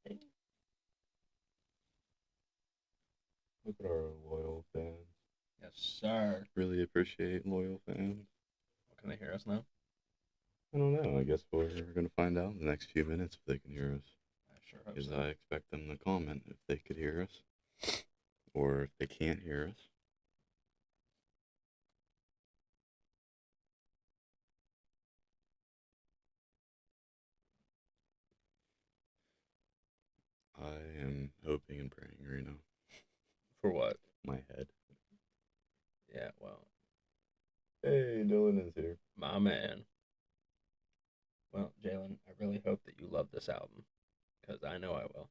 Look at our loyal fans. Yes, sir. Really appreciate loyal fans. Can they hear us now? I don't know. I guess we're going to find out in the next few minutes if they can hear us. I sure hope Because so. I expect them to comment if they could hear us. Or if they can't hear us. I am hoping and praying right now. For what? My head. Yeah, well, Hey, Dylan is here. my man. Well, Jalen, I really hope that you love this album because I know I will.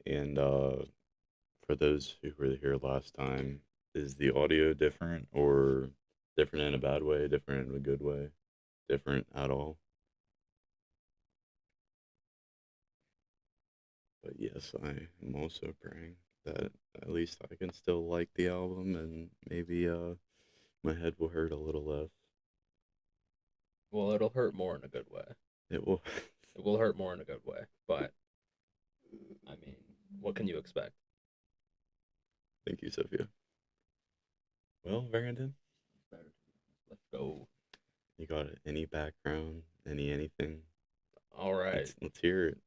And for those who were here last time, is the audio different or different in a bad way, different in a good way, different at all? But yes, I am also praying that at least I can still like the album and maybe my head will hurt a little less. Well, it'll hurt more in a good way. It will. It will hurt more in a good way, but I mean, what can you expect? Thank you, Sophia. Well, Barrington, Let's go. you got any background, anything? All right. Let's hear it.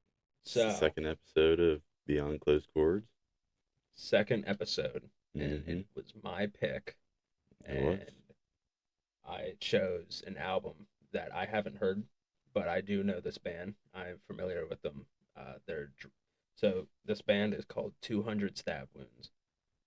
It's the So, second episode of Beyond Closed Chords. second episode, and Mm-hmm. it was my pick, It was. and I chose an album that I haven't heard, but I do know this band. I'm familiar with them. So this band is called 200 Stab Wounds,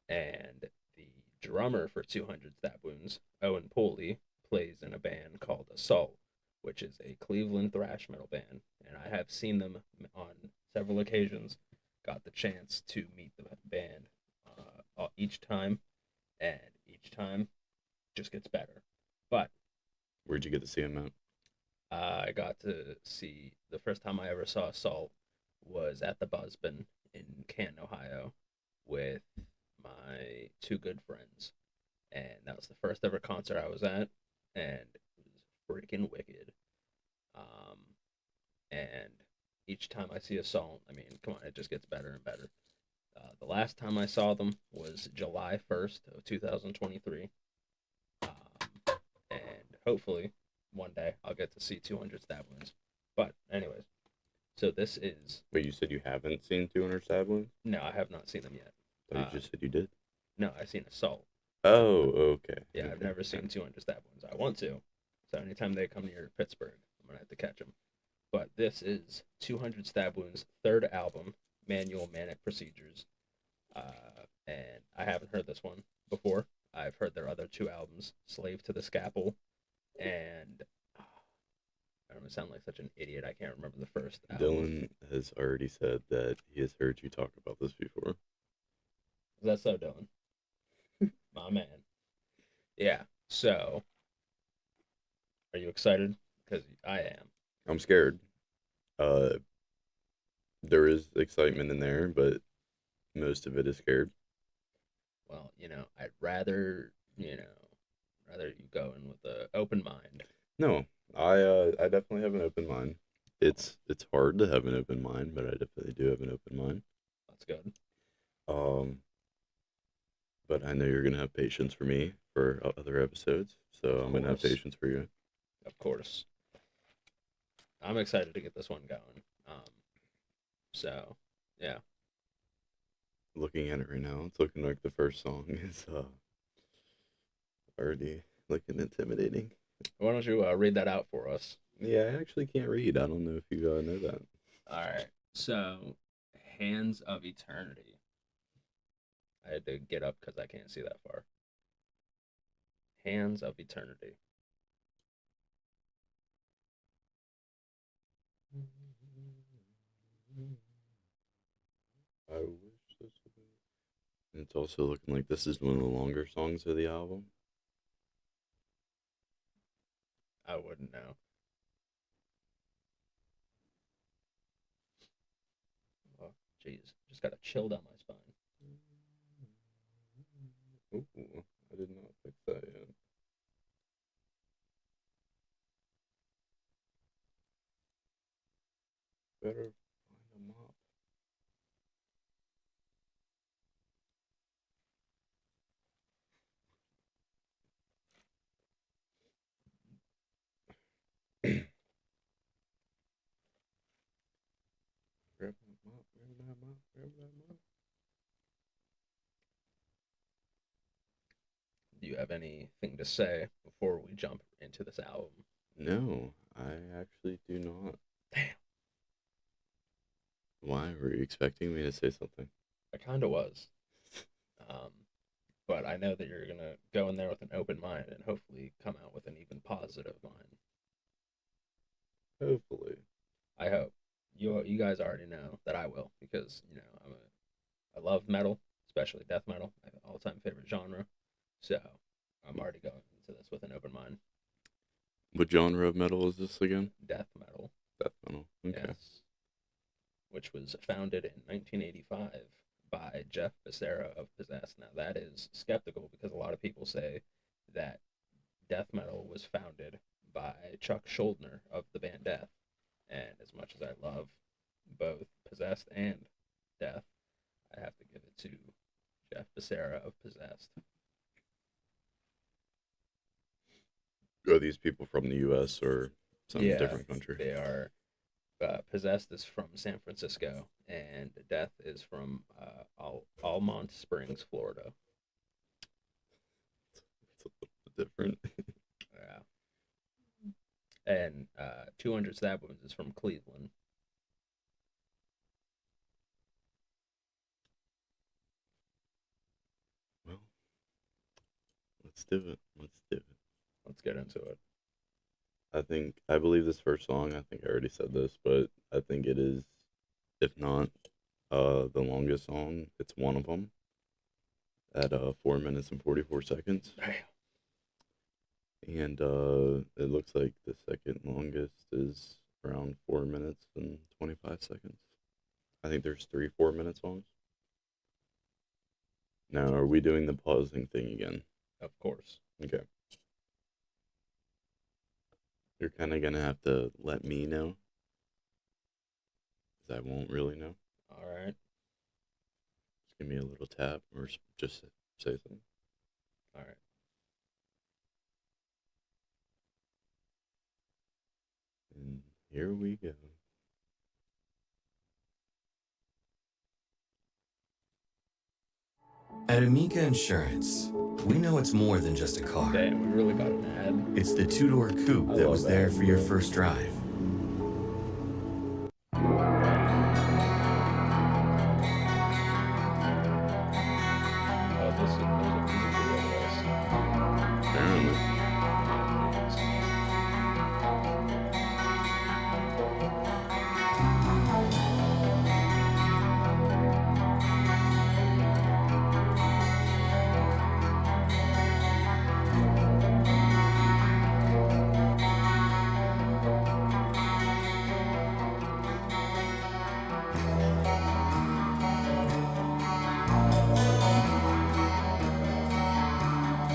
and the drummer for 200 Stab Wounds, Owen Pooley, plays in a band called Assault, which is a Cleveland thrash metal band, and I have seen them on several occasions. Got the chance to meet the band each time, and each time just gets better. But Where'd you get to see him at? I got to see the first time I ever saw Assault was at the Buzzbin in Canton, Ohio, with my two good friends, and that was the first ever concert I was at, and it was freaking wicked. Um, and each time I see Assault, I mean, come on, it just gets better and better. The last time I saw them was July 1st of 2023. And hopefully one day I'll get to see 200 stab wounds. But anyways, so this is Wait, you said you haven't seen 200 Stab Wounds? no, I have not seen them yet. I thought you just said you did. No, I've seen Assault. Oh, okay. Yeah, I've Okay. never seen 200 stab wounds. I want to. So anytime they come near Pittsburgh, I'm gonna have to catch them. But this is 200 stab wounds' third album, Manual Manic Procedures, and I haven't heard this one before. I've heard their other two albums, Slave to the Scalpel and I'm gonna sound like such an idiot. I can't remember the first album. Dylan has already said that he has heard you talk about this before. Is that so, Dylan? My man. Yeah. So, are you excited? Because I am. I'm scared. Uh, there is excitement in there, but most of it is scared. Well, I'd rather you go in with an open mind. No, I definitely have an open mind. It's hard to have an open mind, but I definitely do have an open mind. That's good. Um, but I know you're gonna have patience for me for other episodes, so I'm gonna have course. patience for you. Of course. I'm excited to get this one going. So, yeah. Looking at it right now, it's looking like the first song is already looking intimidating. Why don't you read that out for us? Yeah, I actually can't read. I don't know if you know that. All right. So, Hands of Eternity. I had to get up because I can't see that far. Hands of Eternity. I wish this would be. And it's also looking like this is one of the longer songs of the album. I wouldn't know. Oh, jeez. Just got a chill down my spine. Ooh, I did not fix that yet. Better find a Do you have anything to say before we jump into this album? No, I actually do not. Damn. Why? Were you expecting me to say something? I kind of was. But I know that you're going to go in there with an open mind and hopefully come out with an even positive mind. Hopefully. I hope. You guys already know that I will because, I love metal, especially death metal, my all-time favorite genre. So I'm already going into this with an open mind. What genre of metal is this again? Death metal. Death metal. Okay. Yes. Which was founded in 1985 by Jeff Becerra of Possessed. Now that is skeptical because a lot of people say that death metal was founded by Chuck Schuldiner of the band Death. And as much as I love both Possessed and Death, I have to give it to Jeff Becerra of Possessed. Are these people from the U.S. or some different country? They are. Possessed is from San Francisco, and Death is from Almont Springs, Florida. It's a little bit different. Yeah. And 200 Stab Wounds is from Cleveland. Well, let's do it. Let's get into it. I believe this first song, I think I already said this, but I think it is, if not the longest song, it's one of them at 4 minutes and 44 seconds. Damn. And it looks like the second longest is around 4 minutes and 25 seconds. I think there's 3 4-minute songs. Now, are we doing the pausing thing again? Of course. Okay. You're kind of going to have to let me know, because I won't really know. All right. Just give me a little tap, or just say something. All right. And here we go. At Amica Insurance, we know it's more than just a car. Damn, we really got an ad. It's the two-door coupe that was there for your first drive. There's a music video of this. Apparently.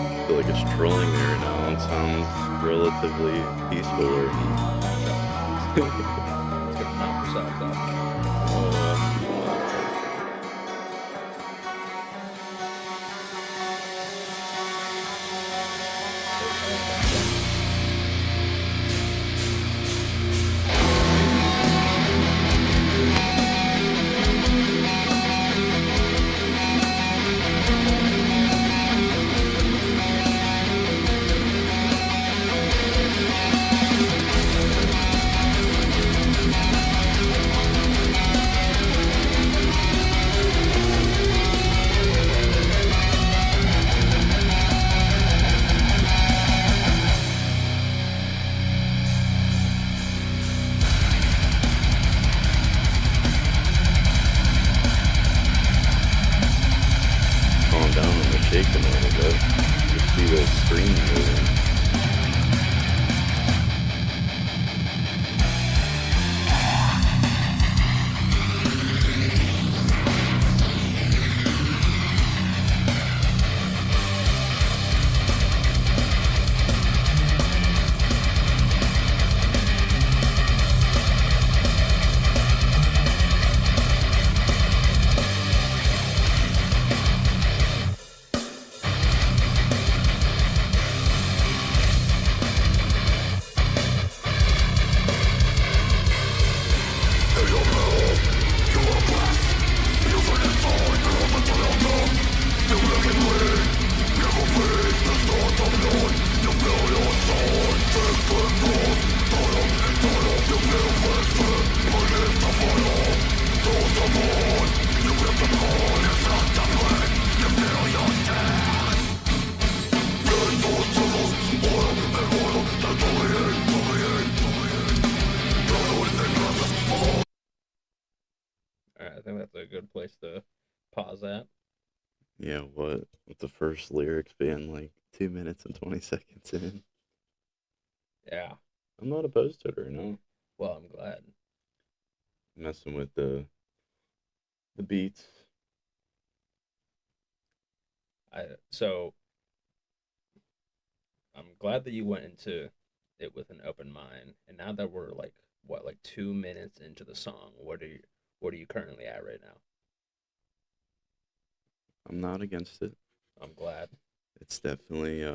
I feel like it's trolling there now. It sounds relatively peaceful. Let's get the top yourself up. Calm down on the shaking a little bit. You see the screen moving. All right, I think that's a good place to pause at. Yeah, what with the first lyrics being like 2 minutes and 20 seconds in. Yeah. I'm not opposed to it right now. Well, I'm glad. Messing with the beats. So I'm glad that you went into it with an open mind. And now that we're like what, like 2 minutes into the song, what are you currently at right now? I'm not against it. I'm glad. It's definitely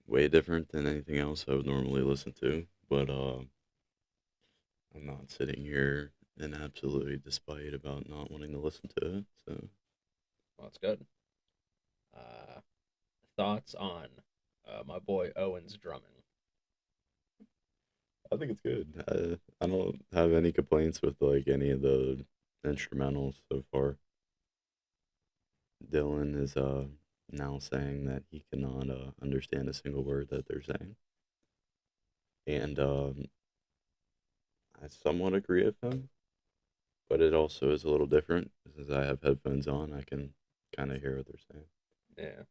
way different than anything else I would normally listen to, but I'm not sitting here in absolutely despite about not wanting to listen to it. So Well, that's good. Uh, Thoughts on my boy Owen's drumming? I think it's good. I don't have any complaints with like any of the instrumentals so far. Dylan is now saying that he cannot understand a single word that they're saying, and I somewhat agree with him, but it also is a little different since I have headphones on. I can kind of hear what they're saying. Yeah,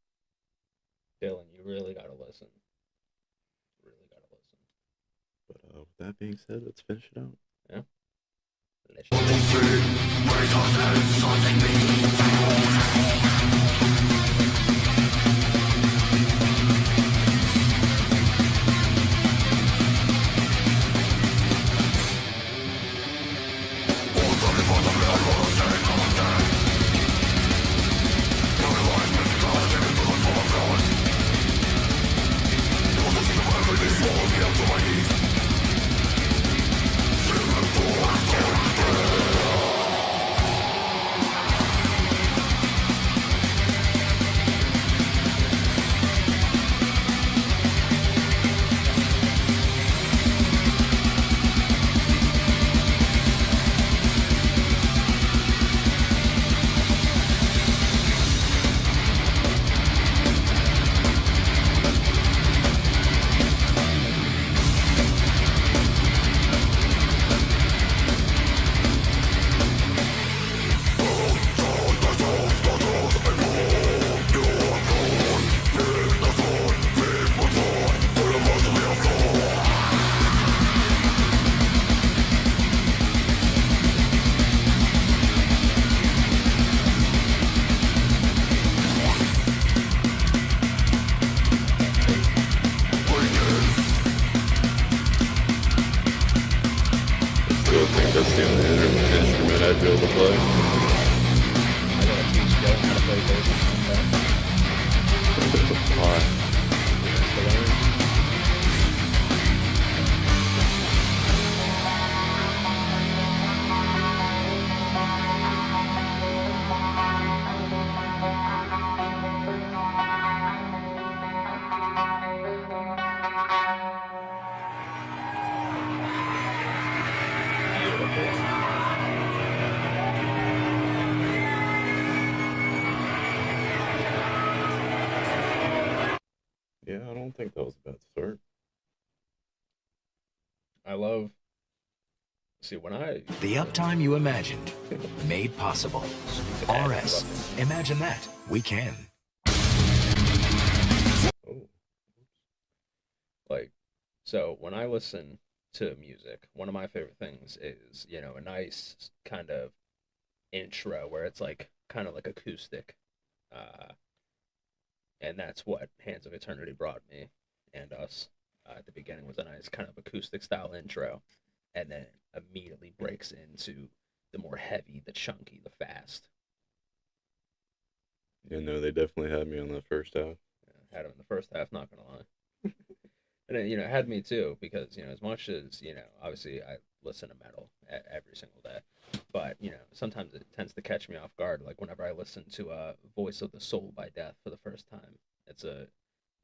Dylan, you really gotta listen. Really gotta listen. But with that being said, let's finish it out. Yeah. Still think that's the only instrument I'd be able to play. I gotta teach Dylan how to play bass someday. Why? To learn. Beautiful. Yeah, I don't think that was a bad start. I love. See, when I The uptime you imagined, made possible. RS. Imagine that. We can. Oh, like, so when I listen to music, one of my favorite things is a nice kind of intro where it's like kind of like acoustic, uh, and that's what Hands of Eternity brought me and us. At the beginning was a nice kind of acoustic style intro, and then it immediately breaks into the more heavy, the chunky, the fast. yeah, no, they definitely had me on that first half. Had him in the first half, not gonna lie. And it had me too because as much as obviously I listen to metal every single day, but sometimes it tends to catch me off guard. Like whenever I listen to "Voice of the Soul" by Death for the first time, it's a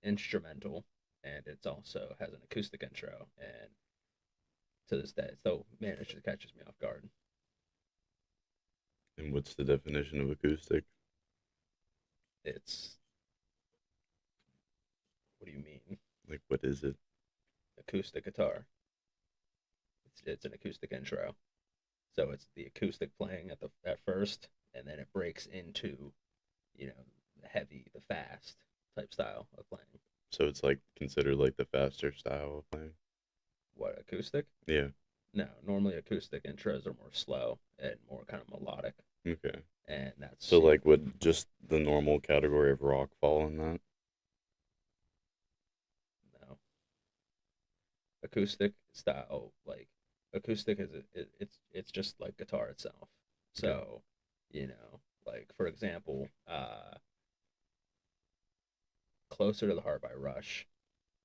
instrumental, and it's also has an acoustic intro, and to this day, so man, it just catches me off guard. And what's the definition of acoustic? It's what do you mean? Like, what is it? Acoustic guitar. It's an acoustic intro. So it's the acoustic playing at first, and then it breaks into, the heavy, the fast type style of playing. So it's like considered like the faster style of playing. What, acoustic? Yeah. No, normally acoustic intros are more slow and more kind of melodic, Okay. and that's So like would just the normal category of rock fall in that? no acoustic style. Like acoustic it's just like guitar itself. So, like for example, "Closer to the Heart" by Rush,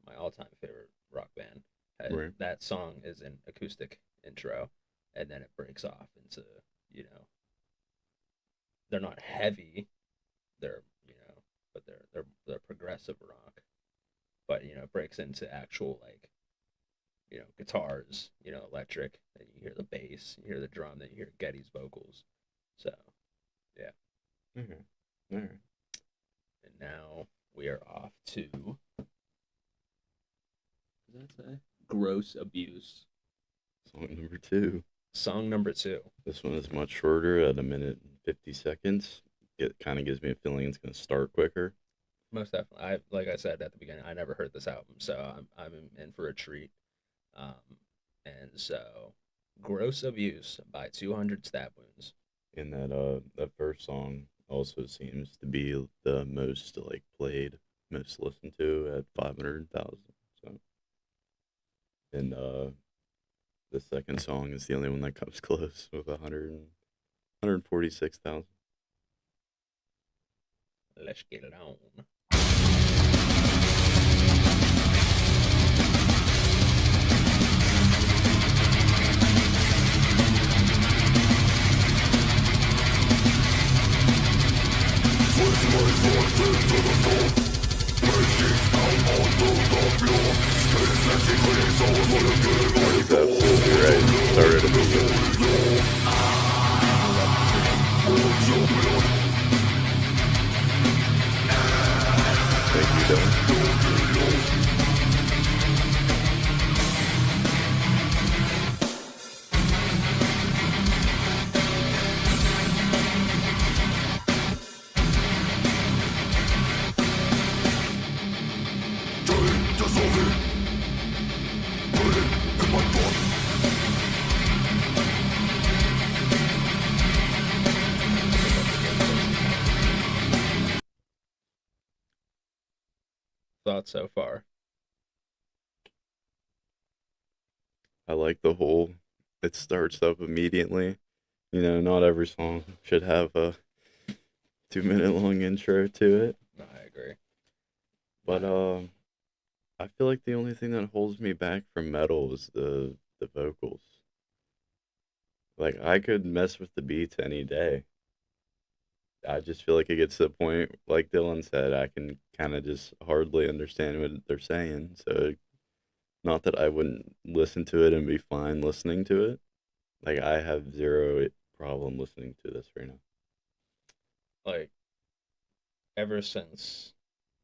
my all-time favorite rock band. Right. That song is an acoustic intro, and then it breaks off into, you know, they're not heavy, they're, but they're progressive rock. But, it breaks into actual like, guitars, electric, then you hear the bass, you hear the drum, then you hear Geddy's vocals. So, yeah. Okay. All right. And now we are off to, what does that say? Gross Abuse. Song number 2. Song number 2. This one is much shorter at 1:50. It kind of gives me a feeling it's going to start quicker. Most definitely. Like I said at the beginning, I never heard this album, so I'm in for a treat. And so, "Gross Abuse" by 200 Stab Wounds. And that first song also seems to be the most like played, most listened to at 500,000. So, and the second song is the only one that comes close with 146,000. Let's get it on. He's absolutely right. Started at the beginning. Thank you, Dylan. Thoughts so far? I like the whole. It starts up immediately. Not every song should have a 2-minute long intro to it. No, I agree. But I feel like the only thing that holds me back from metal is the vocals. Like I could mess with the beats any day. I just feel like it gets to the point, like Dylan said, I can kind of just hardly understand what they're saying. So, not that I wouldn't listen to it and be fine listening to it. Like I have zero problem listening to this right now. Like, ever since,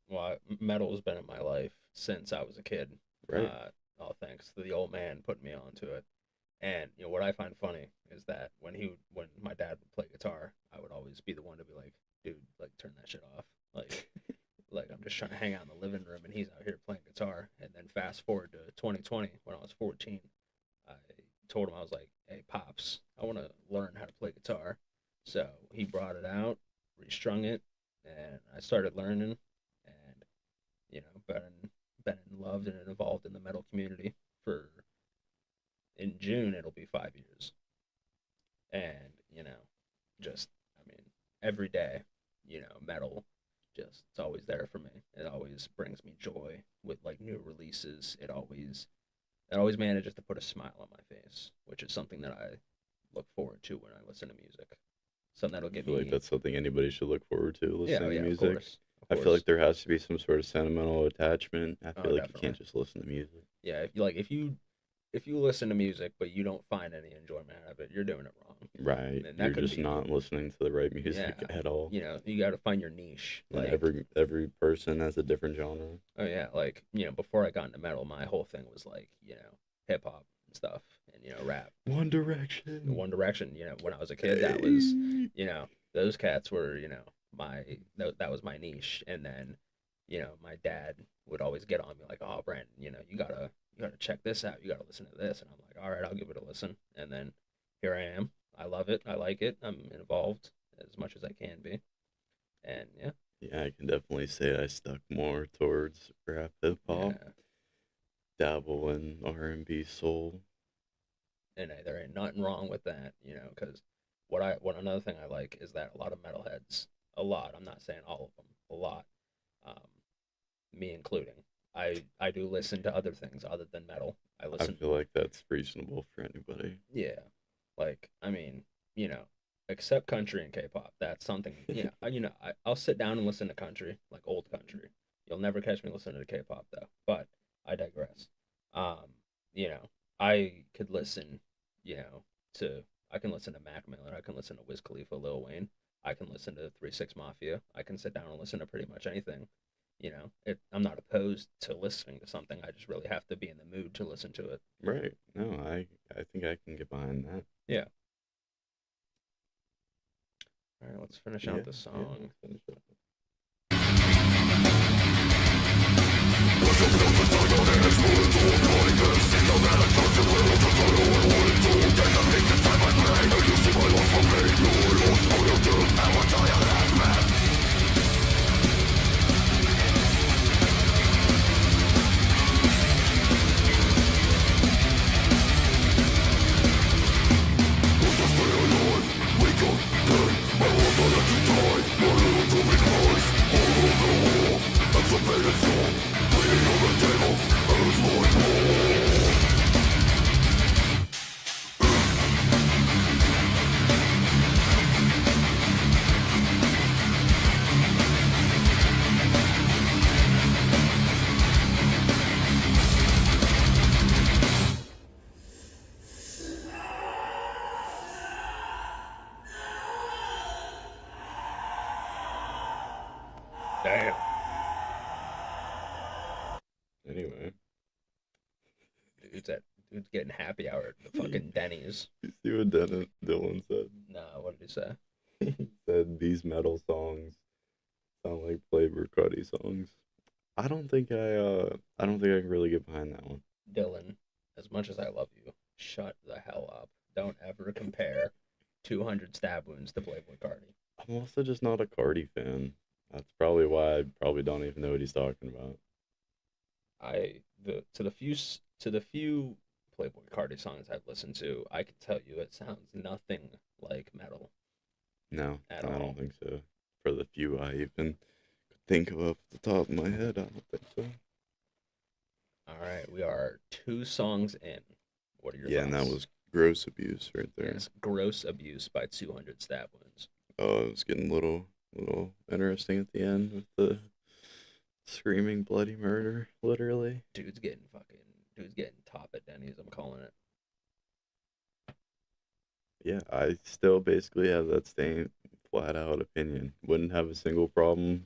well, metal's been in my life since I was a kid. Right. All thanks to the old man putting me onto it. And what I find funny is that when my dad would play guitar, I would always be the one to be like, "Dude, like turn that shit off." Like, like I'm just trying to hang out in the living room, and he's out here playing guitar. And then fast forward to 2020, when I was 14, I told him, I was like, "Hey, pops, I want to learn how to play guitar." So he brought it out, restrung it, and I started learning, and been loved and involved in the metal community for. In June, it'll be 5 years. And, just, I mean, every day, metal, just, it's always there for me. It always brings me joy with, like, new releases. It always manages to put a smile on my face, which is something that I look forward to when I listen to music. Something that'll I give feel me. like that's something anybody should look forward to listening to Of music. course. I feel like there has to be some sort of sentimental attachment. I feel like definitely. you can't just listen to music. Yeah, if you listen to music but you don't find any enjoyment out of it, you're doing it wrong. Right. And that You're could just be- not listening to the right music Yeah. at all. You got to find your niche. And Like, every person has a different genre. oh yeah, like before I got into metal, my whole thing was like hip hop and stuff, and rap. One Direction. One Direction. When I was a kid, that was those cats were that was my niche. And then my dad would always get on me like, oh, Brandon, you gotta check this out. You gotta listen to this. And I'm like, all right, I'll give it a listen. And then here I am. I love it. I like it. I'm involved as much as I can be. And yeah. Yeah, I can definitely say I stuck more towards rap, hip hop, Yeah. dabble in R&B, soul. And there ain't nothing wrong with that, because what another thing I like is that a lot of metalheads, I'm not saying all of them, a lot, me including, I do listen to other things other than metal. I I feel like that's reasonable for anybody. Yeah, like, I mean, except country and K-pop. That's something, I'll sit down and listen to country, like old country. You'll never catch me listening to K-pop though, but I digress. I could listen, I can listen to Mac Miller, I can listen to Wiz Khalifa, Lil Wayne, I can listen to 3 6 Mafia, I can sit down and listen to pretty much anything. I'm not opposed to listening to something. I just really have to be in the mood to listen to it. Right. No, I think I can get behind that. Yeah. All right, let's finish out the Yeah, song. finish it. Damn. Anyway, Dude's getting happy hour at the fucking Denny's. you see what Dylan said? Nah, what did he say? He said these metal songs sound like Playboi Carti songs. I don't think I can really get behind that one. Dylan, as much as I love you, shut the hell up. Don't ever compare 200 Stab Wounds to Playboi Carti. I'm also just not a Carti fan. That's probably why I probably don't even know what he's talking about. To the few Playboi Carti songs I've listened to, I can tell you it sounds nothing like metal. No, At I all. don't think so. For the few I even could think of off the top of my head, I don't think so. All right, we are 2 songs in. What are your Yeah, thoughts? and that was gross abuse right there. Yes, Gross Abuse by 200 Stab Wounds. Oh, it was getting a little interesting at the end with the screaming bloody murder, literally. Dude's getting top at Denny's, I'm calling it. Yeah, I still basically have that same flat out opinion. Wouldn't have a single problem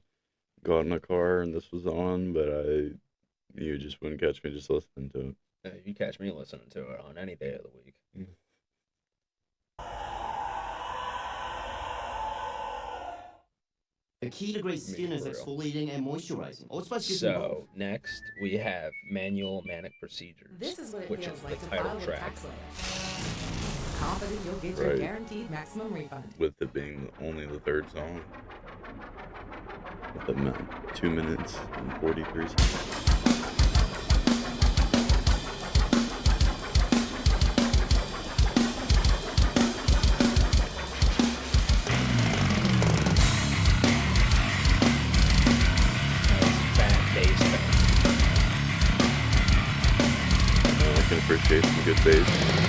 got in a car and this was on, but you just wouldn't catch me just listening to it. You catch me listening to it on any day of the week. The key to great skin is For real. exfoliating and moisturizing. Old Spice gives you both. So next we have Manual Manic Procedures, This is what it which feels is like the to title file with track. tax confident you'll get your Right. guaranteed maximum refund. With it being only the third song. With the 2 minutes and 43 seconds. Fat bass band. I can appreciate some good bass.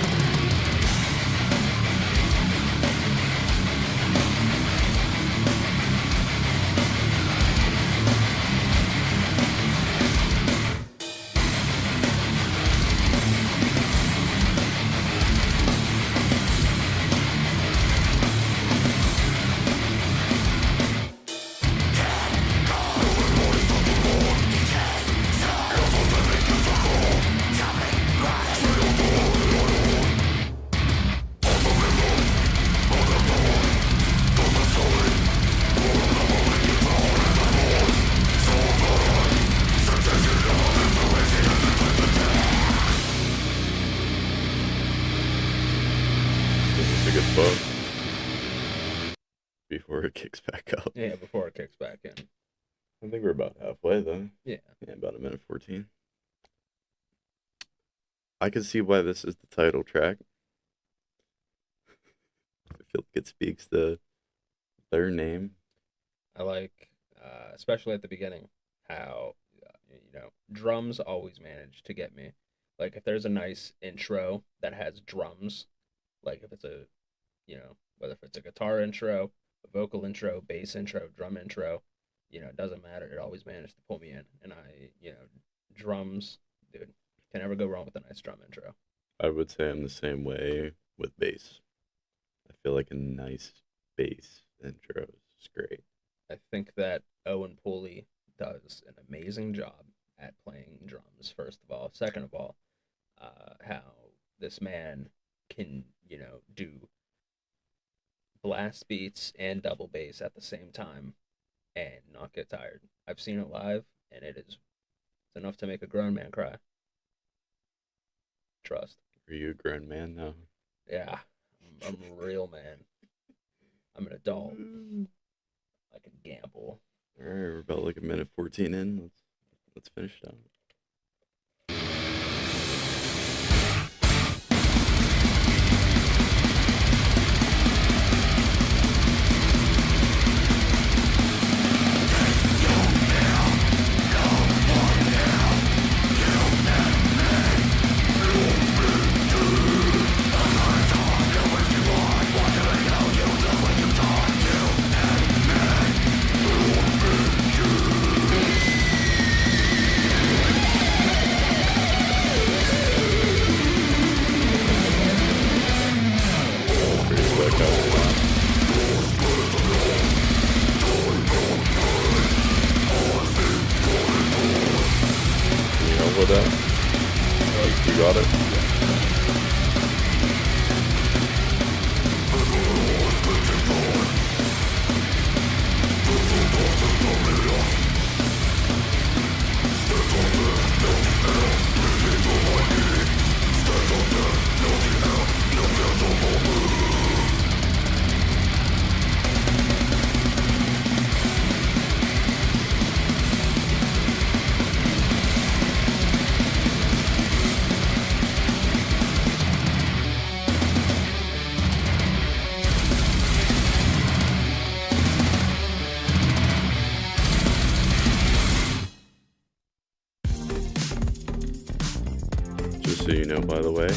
before it kicks back up. Yeah, before it kicks back in. I think we're about halfway though. Yeah. Yeah, about a minute 14. I can see why this is the title track. I feel like it speaks to their name. I like, especially at the beginning, how, drums always manage to get me. Like, if there's a nice intro that has drums, like if it's a, whether if it's a guitar intro, a vocal intro, bass intro, drum intro, it doesn't matter. It always managed to pull me in. And drums, dude, can never go wrong with a nice drum intro. I would say I'm the same way with bass. I feel like a nice bass intro is great. I think that Owen Pooley does an amazing job at playing drums, first of all. Second of all, how this man can, do blast beats and double bass at the same time and not get tired. I've seen it live, and it's enough to make a grown man cry. Trust. Are you a grown man now? Yeah, I'm a real man. I'm an adult. I can gamble. All right, we're about like a minute 14 in. Let's finish it out. You got it? Just so you know, by the way,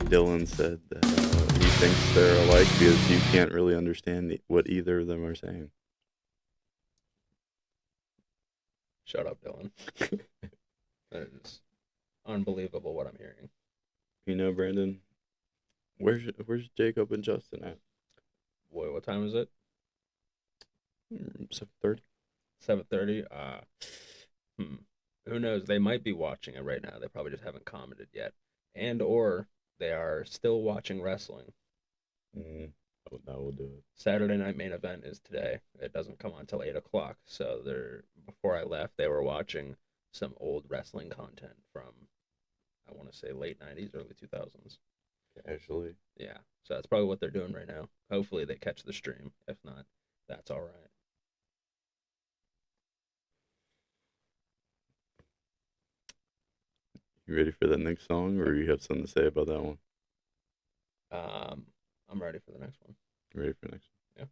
Dylan said that he thinks they're alike because you can't really understand what either of them are saying. Shut up, Dylan. That is unbelievable what I'm hearing. You know, Brandon, where's Jacob and Justin at? Boy, what time is it? 7:30. 7:30. Who knows? They might be watching it right now. They probably just haven't commented yet, or they are still watching wrestling. That will do it. Saturday Night Main Event is today. It doesn't come on until 8 o'clock. So before I left, they were watching some old wrestling content from, I want to say, late 90s, early 2000s. Actually. Yeah, so that's probably what they're doing right now. Hopefully they catch the stream. If not, that's all right. You ready for the next song, or you have something to say about that one? I'm ready for the next one. You ready for the next one?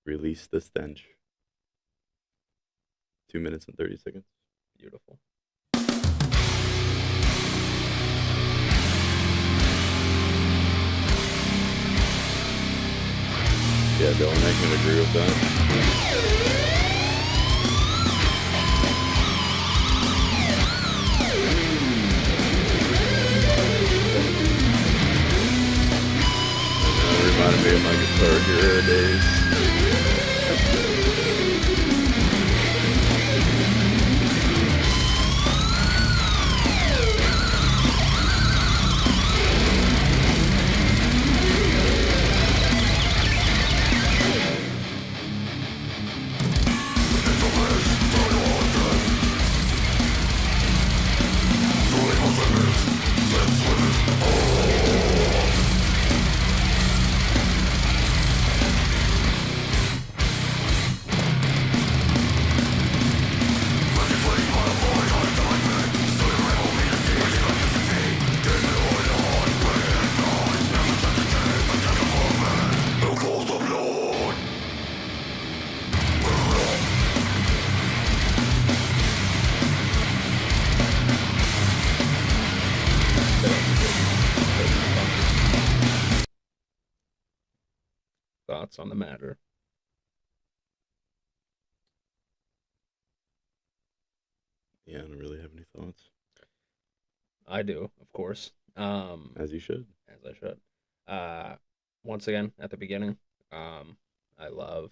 Yeah. Release the Stench. 2 minutes and 30 seconds. Beautiful. Yeah, Dylan, I can agree with that. Reminded me of my Guitar Hero days. thoughts on the matter? Yeah, I don't really have any thoughts. I do, of course. As you should. As I should. Once again, at the beginning, I love,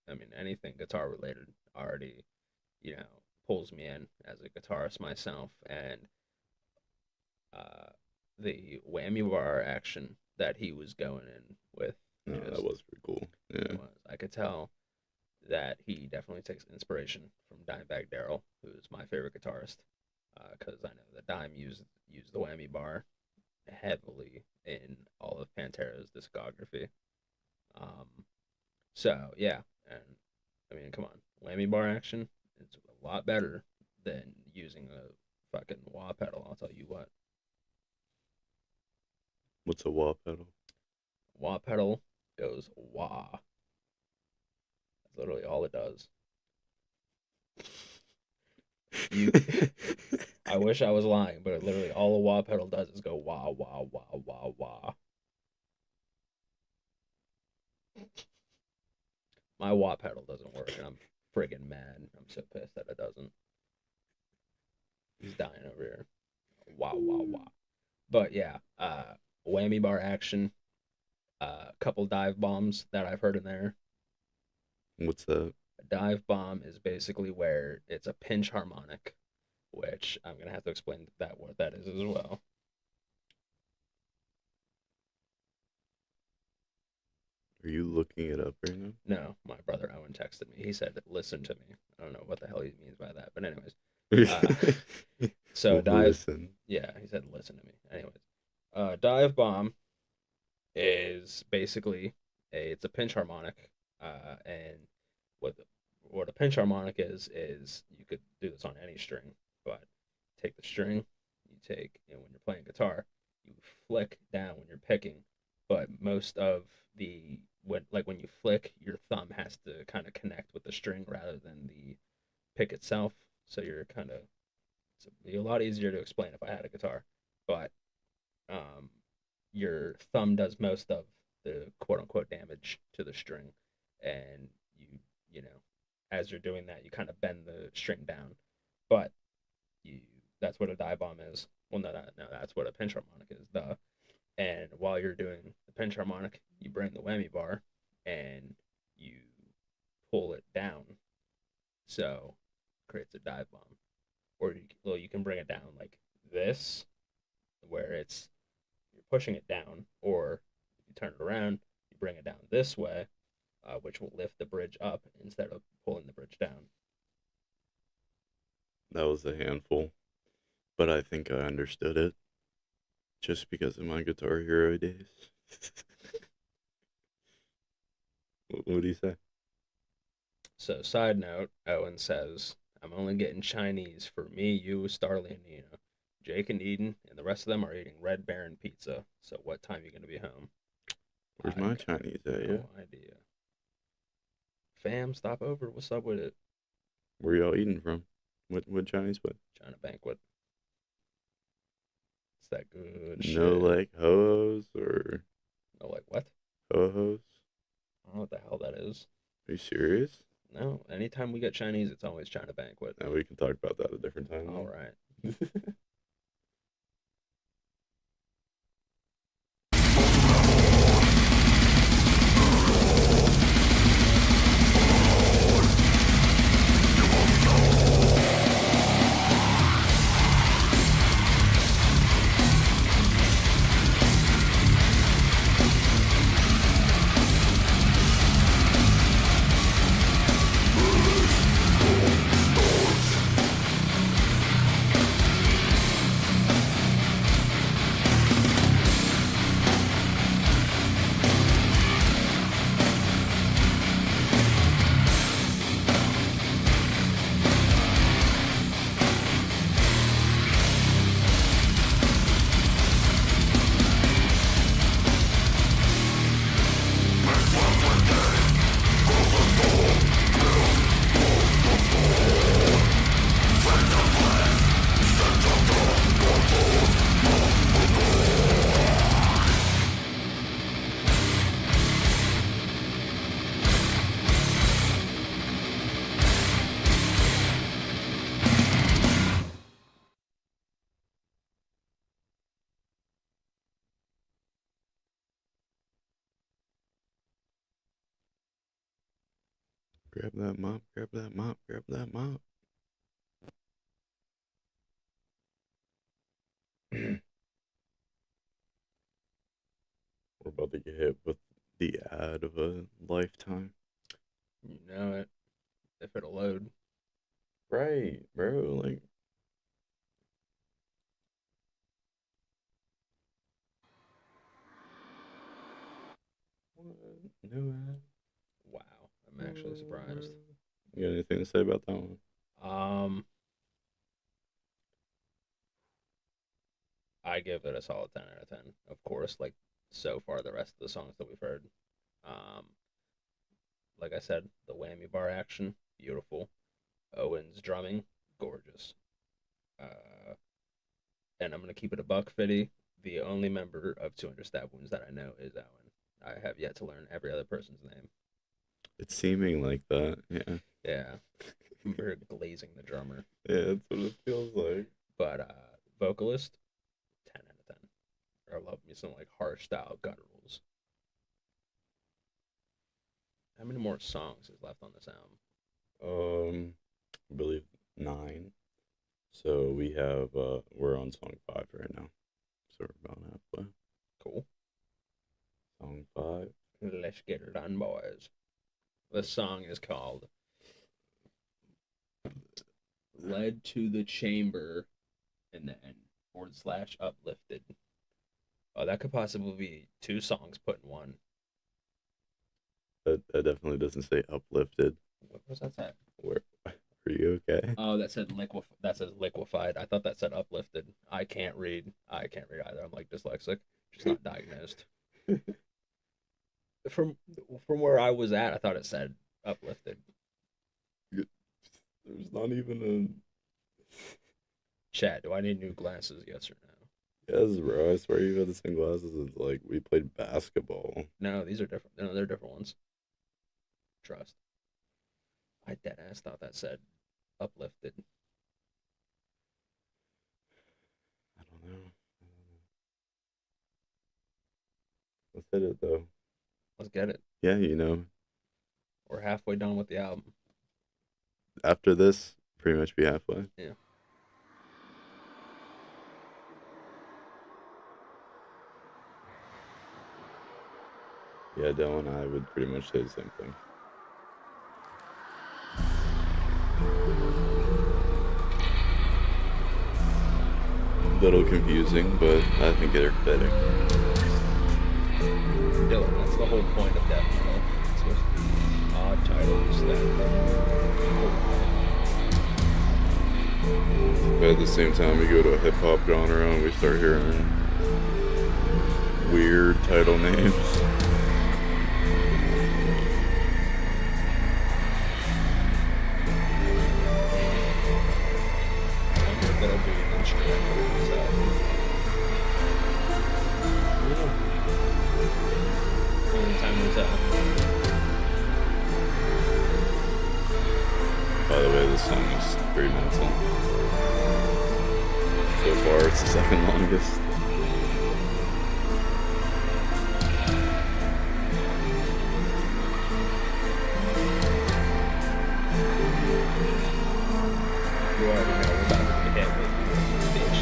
I mean, anything guitar related already, pulls me in as a guitarist myself. And the whammy bar action that he was going in with, No, just- that was pretty cool. Yeah. I could tell that he definitely takes inspiration from Dimebag Darrell, who's my favorite guitarist, because I know that Dime used the whammy bar heavily in all of Pantera's discography. So yeah, and I mean, come on, whammy bar action, it's a lot better than using a fucking wah pedal. I'll tell you what, What's a wah pedal? wah pedal goes wah. That's literally all it does. You, I wish I was lying, but literally all a wah pedal does is go wah wah wah wah wah. My wah pedal doesn't work, and I'm friggin' mad. I'm so pissed that it doesn't. He's dying over here. Wah wah wah. But yeah, whammy bar action. Couple dive bombs that I've heard in there. What's that? A dive bomb is basically where it's a pinch harmonic, which I'm gonna have to explain what that is as well. Are you looking it up right now? No, my brother Owen texted me. He said, "Listen to me." I don't know what the hell he means by that, but anyways. So dive. Listen. Yeah, he said, "Listen to me." Anyways, dive bomb is basically it's a pinch harmonic, and what a pinch harmonic is you could do this on any string, but take the string, when you're playing guitar, you flick down when you're picking, but most of when you flick, your thumb has to kind of connect with the string rather than the pick itself, so it's a lot easier to explain if I had a guitar, but your thumb does most of the quote unquote damage to the string, and as you're doing that, you kind of bend the string down, but that's what a dive bomb is. Well, no, that's what a pinch harmonic is, duh. And while you're doing the pinch harmonic, you bring the whammy bar and you pull it down, so it creates a dive bomb. Or you can bring it down like this, where you're pushing it down, or if you turn it around, you bring it down this way, which will lift the bridge up instead of pulling the bridge down. That was a handful, but I think I understood it just because of my Guitar Hero days. What do you say? So, side note, Owen says, "I'm only getting Chinese for me, you, Starley, and Nina. Jake and Eden and the rest of them are eating Red Baron pizza. So, what time are you going to be home?" Where's my Chinese at? Yeah. No idea. Fam, stop over. What's up with it? Where y'all eating from? What Chinese place? China Banquet. It's that good shit. No, like ho-hos or No, like what? ho-hos? I don't know what the hell that is. Are you serious? No, anytime we get Chinese, it's always China Banquet. No, we can talk about that a different time. All right. Grab that mop, grab that mop, grab that mop. We're about to get hit with the ad of a lifetime. You know it. If it'll load. Right, bro. Like, what? No ad. Wow. I'm actually surprised. You got anything to say about that one? I give it a solid 10 out of 10. Of course, like so far the rest of the songs that we've heard. Like I said, the whammy bar action, beautiful. Owen's drumming, gorgeous. And I'm gonna keep it a buck, Fitty. The only member of 200 Stab Wounds that I know is Owen. I have yet to learn every other person's name. It's seeming like that, yeah. Yeah, we're glazing the drummer. Yeah, that's what it feels like. But vocalist, 10 out of 10. I love me some like harsh style gutturals. How many more songs is left on this album? I believe 9. So we have we're on song 5 right now. So we're about halfway. Cool. Song 5. Let's get it on, boys. The song is called Led to the Chamber and then / Uplifted. Oh, that could possibly be 2 songs put in one. That definitely doesn't say uplifted. What was that say? Where are you okay? Oh, that said that says liquefied. I thought that said uplifted. I can't read either. I'm like dyslexic, just not diagnosed. From where I was at, I thought it said uplifted. There's not even Chat, do I need new glasses? Yes or no? Yes, bro. I swear you've had the same glasses since like we played basketball. No, these are different. No, they're different ones. Trust. I dead ass thought that said uplifted. I don't know. Let's hit it though. Let's get it. Yeah, you know. We're halfway done with the album. After this, pretty much be halfway. Yeah. Yeah, Dell and I would pretty much say the same thing. Little confusing, but I think they're fitting. Dylan, that's the whole point of death metal. It's with odd titles But at the same time, we go to a hip hop genre and we start hearing weird title names. that'll be instrumental. So. Only time will tell. By the way, this song is 3 minutes long. So far, it's the second longest. You already know we're about to get hit with bitch.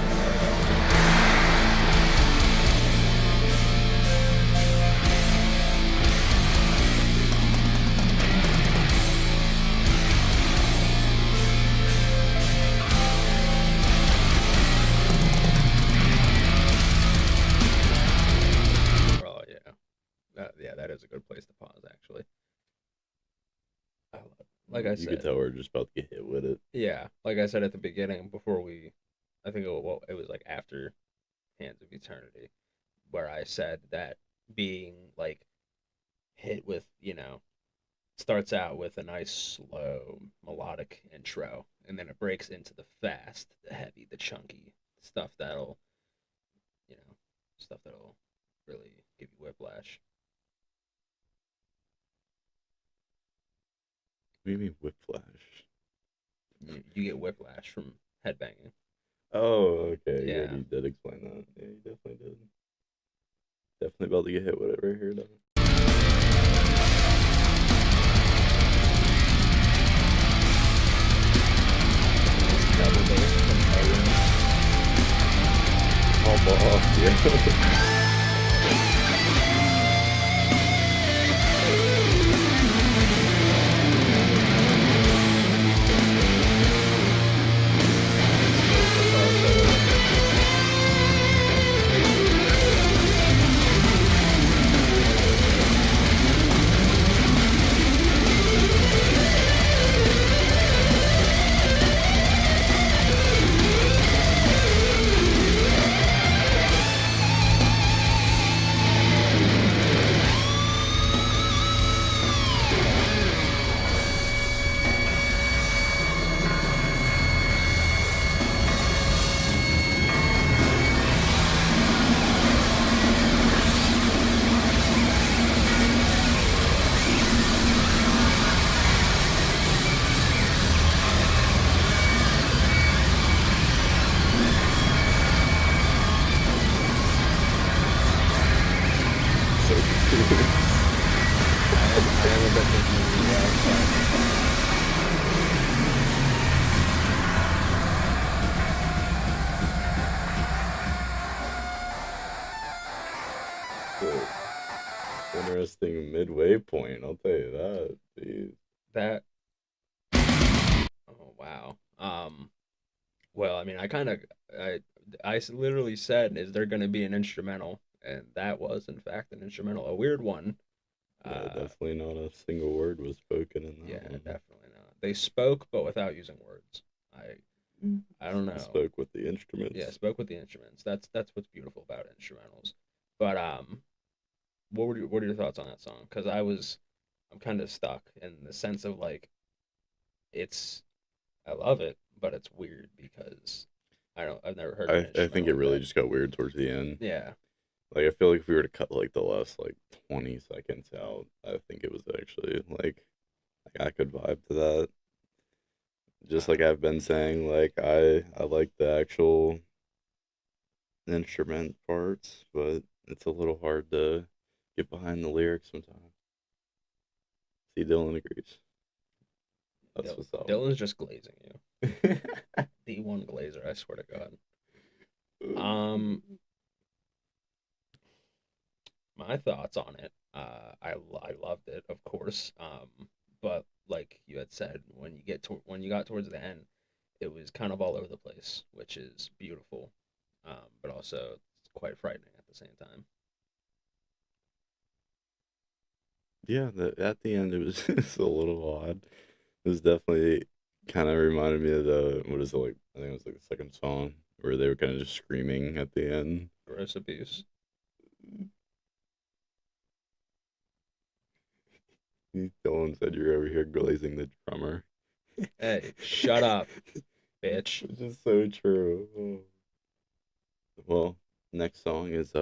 Oh yeah, yeah, that is a good place to pause. Actually, I love it. Like I You said, could tell we're just about to get hit with it. yeah, like I said at the beginning, before I think it was like after Hands of Eternity, where I said that being like hit with, starts out with a nice slow melodic intro, and then it breaks into the fast, the heavy, the chunky stuff that'll really give you whiplash. What do you mean whiplash? You get whiplash from headbanging. Oh, okay. Yeah. You did explain that. Yeah, you definitely did. Definitely about to get hit with it right here, though. double bass from Owen. Hop off, yeah. Interesting midway point, I'll tell you that. Jeez. That. Oh wow. Well, I mean, I literally said, "Is there going to be an instrumental?" And that was, in fact, an instrumental. A weird one. Yeah, definitely not a single word was spoken in that Yeah, one. definitely not. They spoke, but without using words. I don't know. Spoke with the instruments. Yeah, spoke with the instruments. That's what's beautiful about instrumentals. But what are your thoughts on that song? Because I'm kind of stuck in the sense of like, I love it, but it's weird because I've never heard. I think it like really that. just got weird towards the end. Yeah. Like I feel like if we were to cut like the last like 20 seconds out, I think it was actually like I could vibe to that. Just like I've been saying, like I like the actual instrument parts, but it's a little hard to get behind the lyrics sometimes. See, Dylan agrees. That's what's up. Dylan's just glazing you. D1 glazer, I swear to God. My thoughts on it. I loved it, of course. But like you had said, when you got towards the end, it was kind of all over the place, which is beautiful, but also quite frightening at the same time. Yeah, at the end it was it's a little odd. It was definitely kind of reminded me of what is it like? I think it was like the second song where they were kind of just screaming at the end. Gross abuse. Dylan said you're over here glazing the drummer. Hey, shut up, bitch. Which is so true. Oh. Well, next song is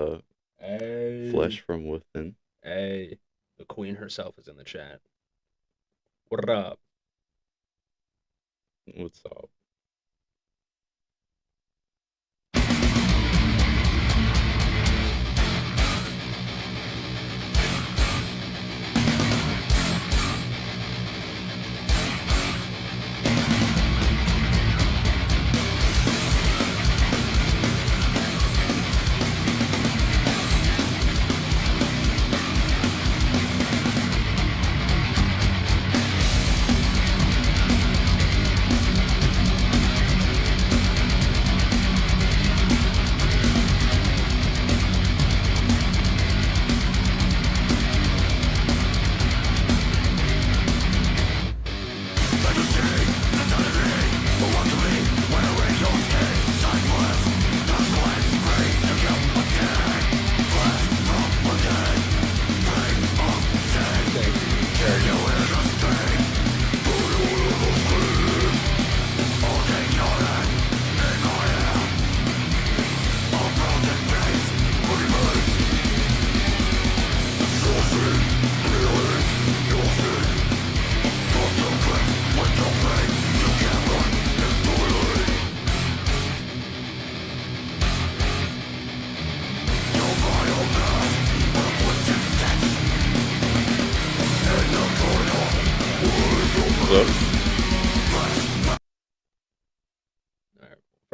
Hey. Flesh from Within. Hey, the queen herself is in the chat. What up? What's up?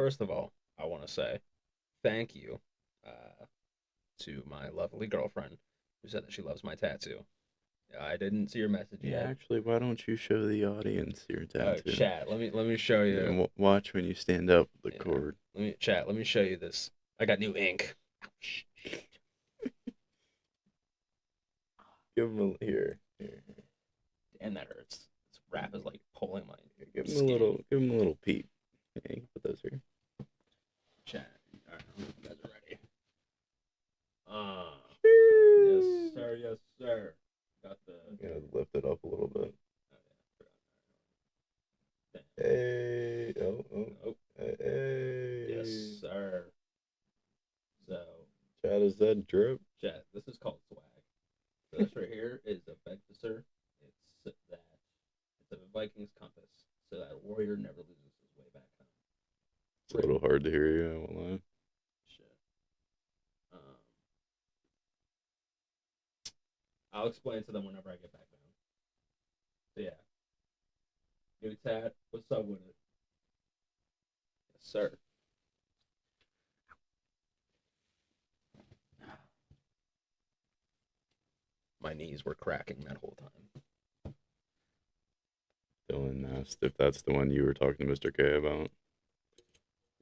first of all, I want to say thank you to my lovely girlfriend who said that she loves my tattoo. I didn't see your message Yeah, yet. actually, why don't you show the audience your tattoo? Chat. Let me show you. And watch when you stand up the Yeah. cord. Let me show you this. I got new ink. Give him a here. And that hurts. This wrap is like pulling my Give him skin. Give him a little peek. Yeah, you can put those here. Chat. All right, I don't know if you guys are ready. Yes, sir. Yes, sir. Got the. Yeah, lift it up a little bit. Oh, Hey, Oh, hey. yes, sir. So, Chad, is that drip? chat. This is called swag. So this right here is a Vegvisor. It's a Vikings compass, so that a warrior never loses his way back home. It's a little hard to hear you, I won't lie. Shit. I'll explain to them whenever I get back down. So yeah. New tat, what's up with it? Yes, sir. My knees were cracking that whole time. Dylan asked if that's the one you were talking to Mr. K about.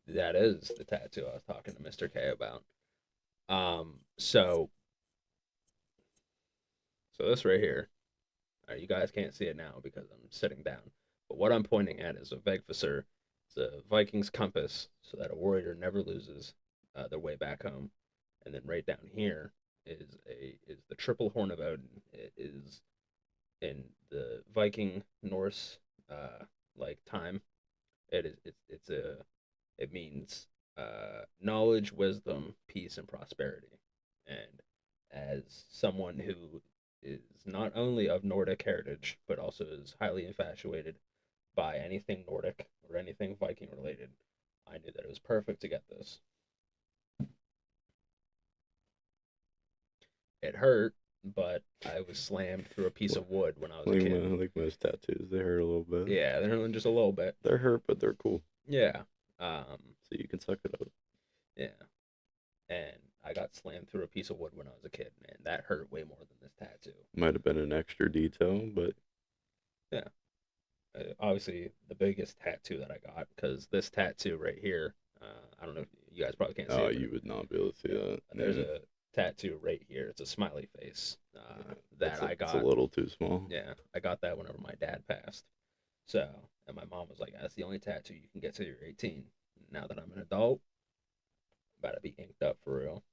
That is the tattoo I was talking to Mr. K about. So this right here, you guys can't see it now because I'm sitting down. But what I'm pointing at is a Vegvisor. It's a Viking's compass, so that a warrior never loses their way back home. And then right down here is the triple horn of Odin. It is in the Viking Norse like time. It means knowledge, wisdom, peace, and prosperity. And as someone who is not only of Nordic heritage, but also is highly infatuated by anything Nordic or anything Viking related, I knew that it was perfect to get this. It hurt, but I was slammed through a piece of wood when I was a kid. Like most tattoos, they hurt a little bit. Yeah, they're just a little bit. They're hurt, but they're cool. Yeah. So you can suck it up. Yeah. And I got slammed through a piece of wood when I was a kid, man. That hurt way more than this tattoo. Might have been an extra detail, but yeah. Obviously, the biggest tattoo that I got, because this tattoo right here, I don't know if you guys probably can't see it. You would not be able to see that. There's a tattoo right here. It's a smiley face that I got. It's a little too small. Yeah, I got that whenever my dad passed. So, and my mom was like, that's the only tattoo you can get till you're 18. Now that I'm an adult, I'm about to be inked up for real.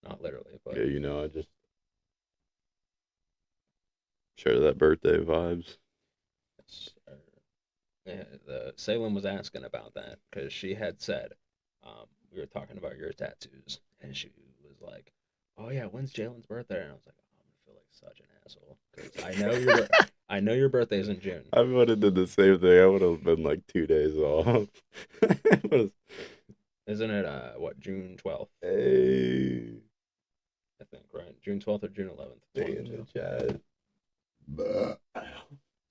Not literally, but... Yeah, I just share that birthday vibes. Yeah, Salem was asking about that, because she had said, we were talking about your tattoos, and she was like, oh yeah, when's Jalen's birthday? And I was like, oh, I'm gonna feel like such an asshole, because I know your birthday's in June. I would have did the same thing. I would have been like 2 days off. Isn't it June 12th? Hey, I think, right? June 12th or June 11th? stay in the chat.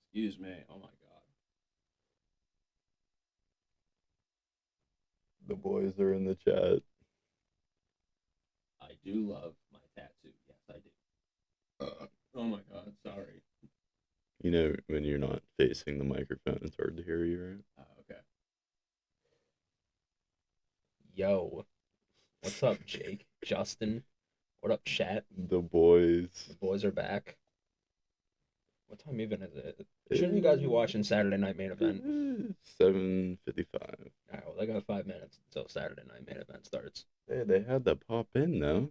Excuse me. Oh my god. The boys are in the chat. I do love my tattoo. Yes, I do. Oh my god, sorry. When you're not facing the microphone, it's hard to hear you, right? Okay. Yo. What's up, Jake? Justin? What up, chat? The boys. The boys are back. What time even is it? Shouldn't you guys be watching Saturday Night Main Event? 7:55. Alright, well, they got 5 minutes until Saturday Night Main Event starts. Hey, they had to pop in, though.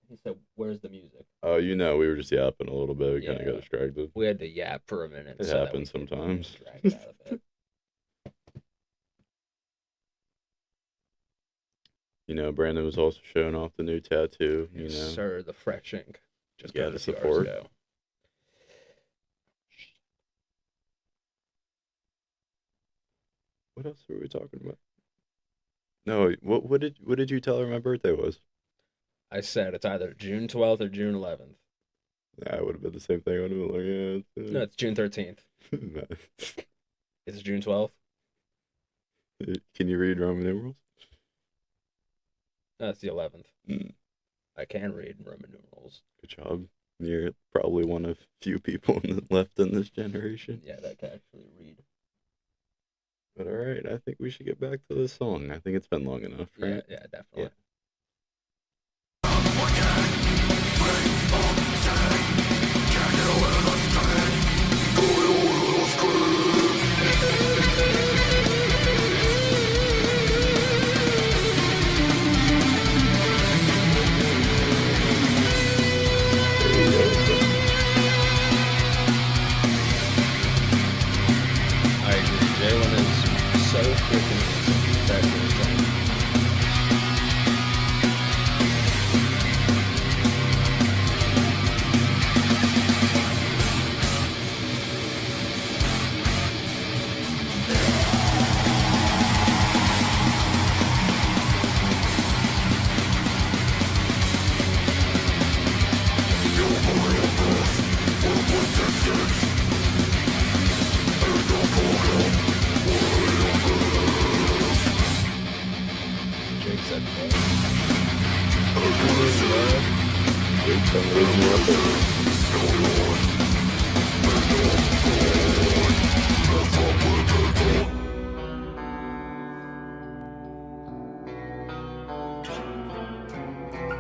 He said, where's the music? Oh, we were just yapping a little bit. We kind of Yeah. got distracted. We had to yap for a minute. It so that happens we could sometimes. drag it out of it. Brandon was also showing off the new tattoo. Yes, sir, the fresh ink. Just You got gotta a few hours support. ago. What else were we talking about? No, what did you tell her my birthday was? I said it's either June 12th or June 11th. Yeah, it would have been the same thing. I would have been like, No, it's June 13th. yeah. It's June 12th. Can you read Roman numerals? That's the 11th. Mm, I can read Roman numerals. good job. You're probably one of few people left in this generation. Yeah, that can actually read. But all right, I think we should get back to this song. I think it's been long enough, right? Yeah, definitely. I agree. Jalen is so freaking handsome. That's insane. Jake said what? Wait, I'm raising you up there.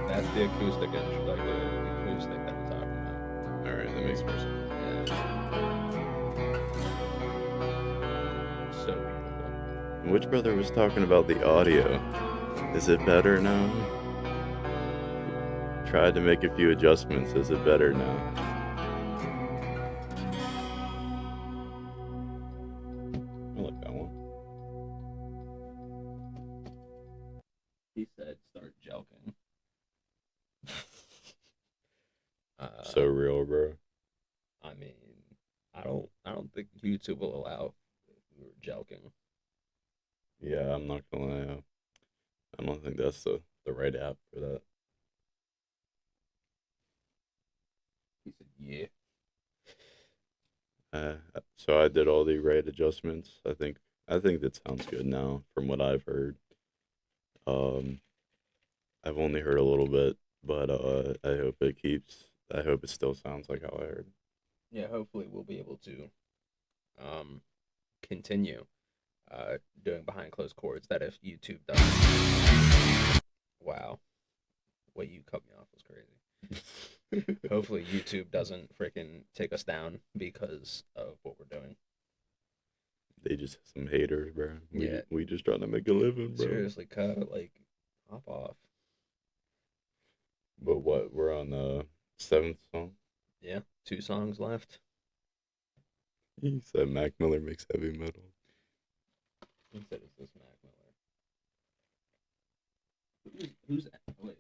That's the acoustic intro, like the acoustic that I'm talking about. All right, that makes more sense. Yeah. So beautiful. Which brother was talking about the audio? Is it better now? Tried to make a few adjustments. Is it better now? I like that one. He said start joking. So real, bro. I mean, I don't think YouTube will allow if we were joking. Yeah, I'm not gonna lie. I don't think that's the right app for that. He said, yeah. So I did all the right adjustments. I think that sounds good now from what I've heard. I've only heard a little bit, but I hope it still sounds like how I heard. Yeah, hopefully we'll be able to continue doing behind closed chords that if YouTube doesn't. Wow. The way you cut me off was crazy. Hopefully YouTube doesn't freaking take us down because of what we're doing. They just some haters, bro. Yeah. We just trying to make a living, bro. Seriously, cut, like, hop off. But what? We're on the 7th song. Yeah, 2 songs left. He said Mac Miller makes heavy metal. He said it's this Mac Miller. Who's wait?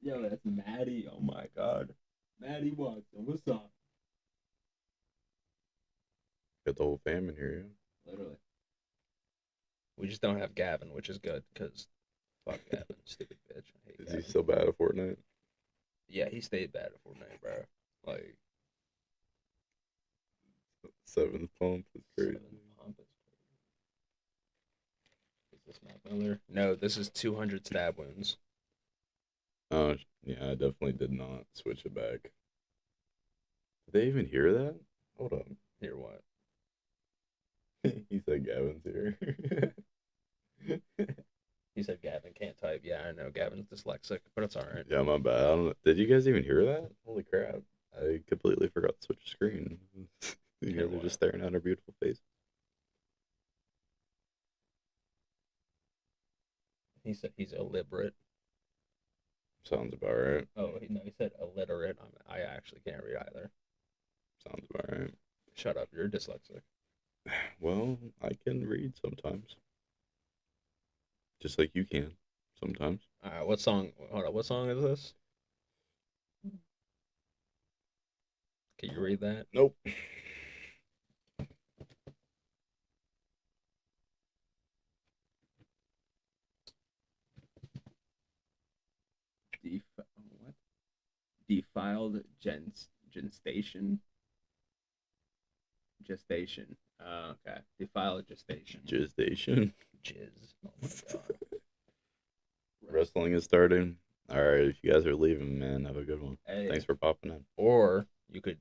Yo, that's Maddie. Oh my God, Maddie Watson. What's up? Got the whole fam in here. Literally. We just don't have Gavin, which is good because fuck Gavin, stupid bitch. I hate Yeah. Is Gavin. he still bad at Fortnite? Yeah, he stayed bad at Fortnite, bro. Like 7th pump is crazy. 7 pump is crazy. Is this Mac Miller? No, this is 200 stab wounds. Oh yeah, I definitely did not switch it back. Did they even hear that? Hold up. Hear what? He said Gavin's here. He said Gavin can't type. Yeah, I know Gavin's dyslexic, but it's alright. Yeah, my bad. I don't know. Did you guys even hear that? Holy crap. I completely forgot to switch screen. You Hear guys are what? just staring at our beautiful face. He said he's illiterate. Sounds about right. Oh, he said illiterate. I actually can't read either. Sounds about right. Shut up, you're dyslexic. Well, I can read sometimes. Just like you can sometimes. Alright, what song? Hold on, what song is this? Can you read that? Nope. What? Defiled gestation. Gestation. Okay. Defile gestation. Jizzation. Jizz. Oh my god. Wrestling is starting. All right, if you guys are leaving, man, have a good one. Hey. Thanks for popping in. Or you could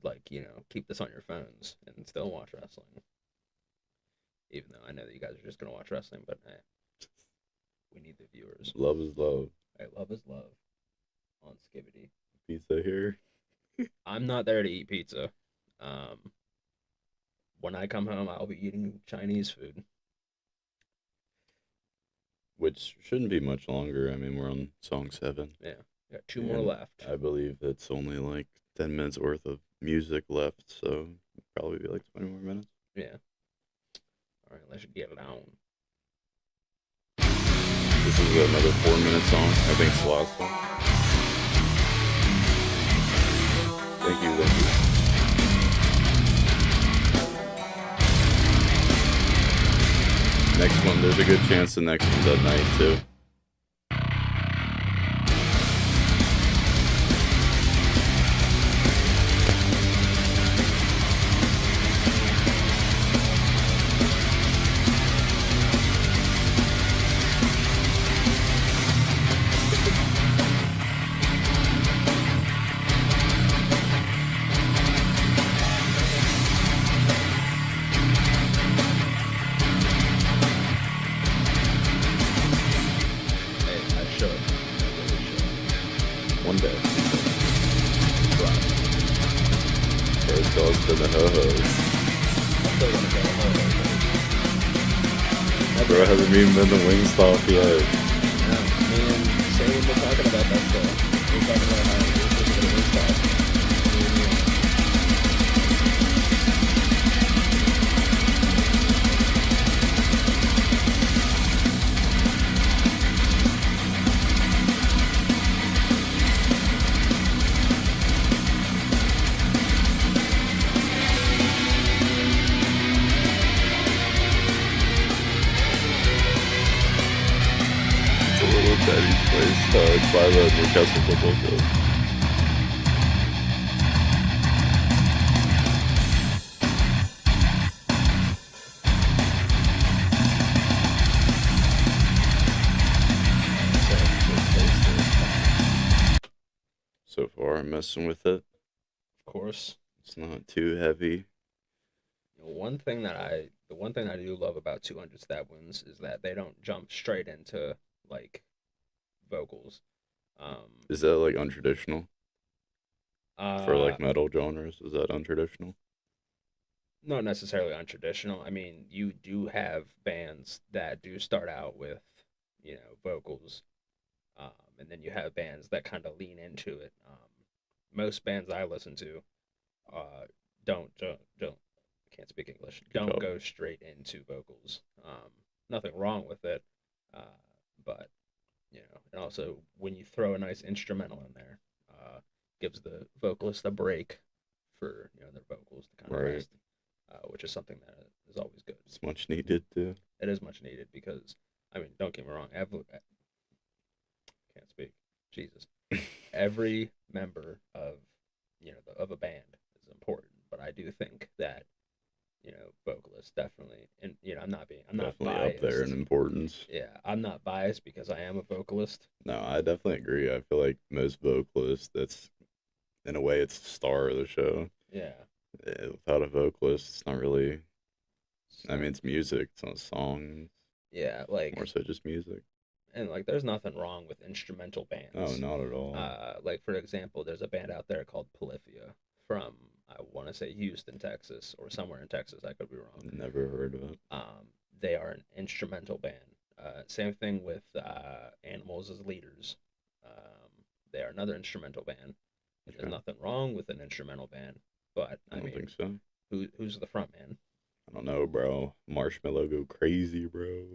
keep this on your phones and still watch wrestling. Even though I know that you guys are just gonna watch wrestling, but hey, we need the viewers. Love is love. Hey, love is love. On Skibbity. Pizza here. I'm not there to eat pizza. When I come home, I'll be eating Chinese food. Which shouldn't be much longer. I mean, we're on song 7. Yeah, got 2 more And left. I believe it's only like 10 minutes worth of music left, so probably be like 20 more minutes. Yeah. All right, let's get it on. This is another 4-minute song. I think it's the last one. Thank you. Next one, there's a good chance the next one's at night too. One day. Right. First goes to the ho-hos. I'm still gonna go home. Bro hasn't even been to Wingstop yet. Yeah, me and Sam were talking about that stuff. We were talking about how we were supposed to go to Wingstop. It's a little Daddy's place. It's by the Newcastle Football Club. So far, I'm messing with it. Of course. It's not too heavy. The one thing that I do love about 200 Stab Wounds is that they don't jump straight into like vocals. Is that like untraditional for like Uh, metal genres? Is that untraditional? not necessarily untraditional. I mean, you do have bands that do start out with, vocals, and then you have bands that kind of lean into it. Most bands I listen to, don't I can't speak English. Don't job. go straight into vocals. Nothing wrong with it, but and also when you throw a nice instrumental in there, gives the vocalist a break for their vocals to kind of Right. rest, which is something that is always good. It's much needed too. It is much needed because I mean, don't get me wrong. Can't speak. Jesus. Every member of of a band is important, but I do think that vocalists definitely, and I'm not Definitely biased. up there in importance. Yeah, I'm not biased because I am a vocalist. No, I definitely agree. I feel like most vocalists, that's in a way, it's the star of the show. Yeah. Without a vocalist, it's not really. I mean, it's music. It's not a song. Yeah, like, More so just music. and like, there's nothing wrong with instrumental bands. Oh, not at all. Like, for example, there's a band out there called Polyphia from, I want to say, Houston, Texas, or somewhere in Texas. I could be wrong. Never heard of it. They are an instrumental band. Same thing with Animals as Leaders. They are another instrumental band. Okay. There's nothing wrong with an instrumental band, but I I don't mean, think so. who's the front man? I don't know, bro. Marshmallow go crazy, bro.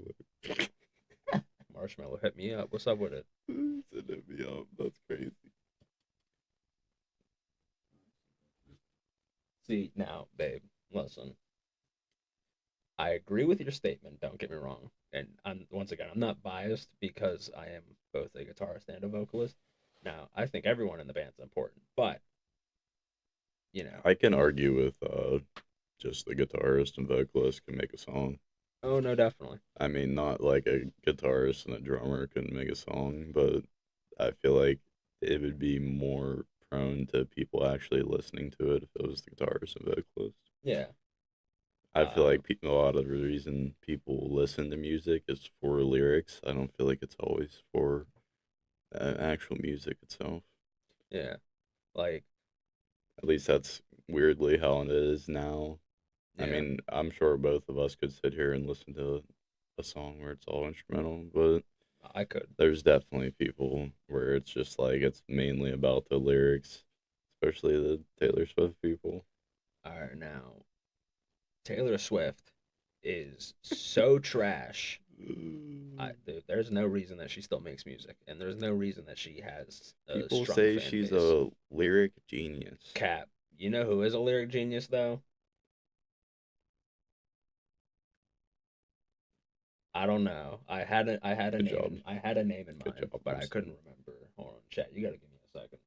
Marshmallow, hit me up. What's up with it? Send it me up. That's crazy. See, now, babe, listen. I agree with your statement, don't get me wrong. And I'm not biased because I am both a guitarist and a vocalist. Now, I think everyone in the band's important, but I can argue with just the guitarist and vocalist can make a song. Oh no, definitely. I mean, not like a guitarist and a drummer can make a song, but I feel like it would be more prone to people actually listening to it if it was the guitarist and vocalist. Yeah. I feel like a lot of the reason people listen to music is for lyrics. I don't feel like it's always for actual music itself. Yeah. Like, At least that's weirdly how it is now. I yeah. mean, I'm sure both of us could sit here and listen to a song where it's all instrumental, but I could. there's definitely people where it's just like it's mainly about the lyrics, especially the Taylor Swift people. All right, now Taylor Swift is so trash. Dude, there's no reason that she still makes music, and there's no reason that she has a People strong say fan she's base. a lyric genius. Cap. You know who is a lyric genius though? I don't know. I had a Good name. job. I had a name in Good mind, job, but I Austin. couldn't remember. Hold on, chat. You gotta give me a second.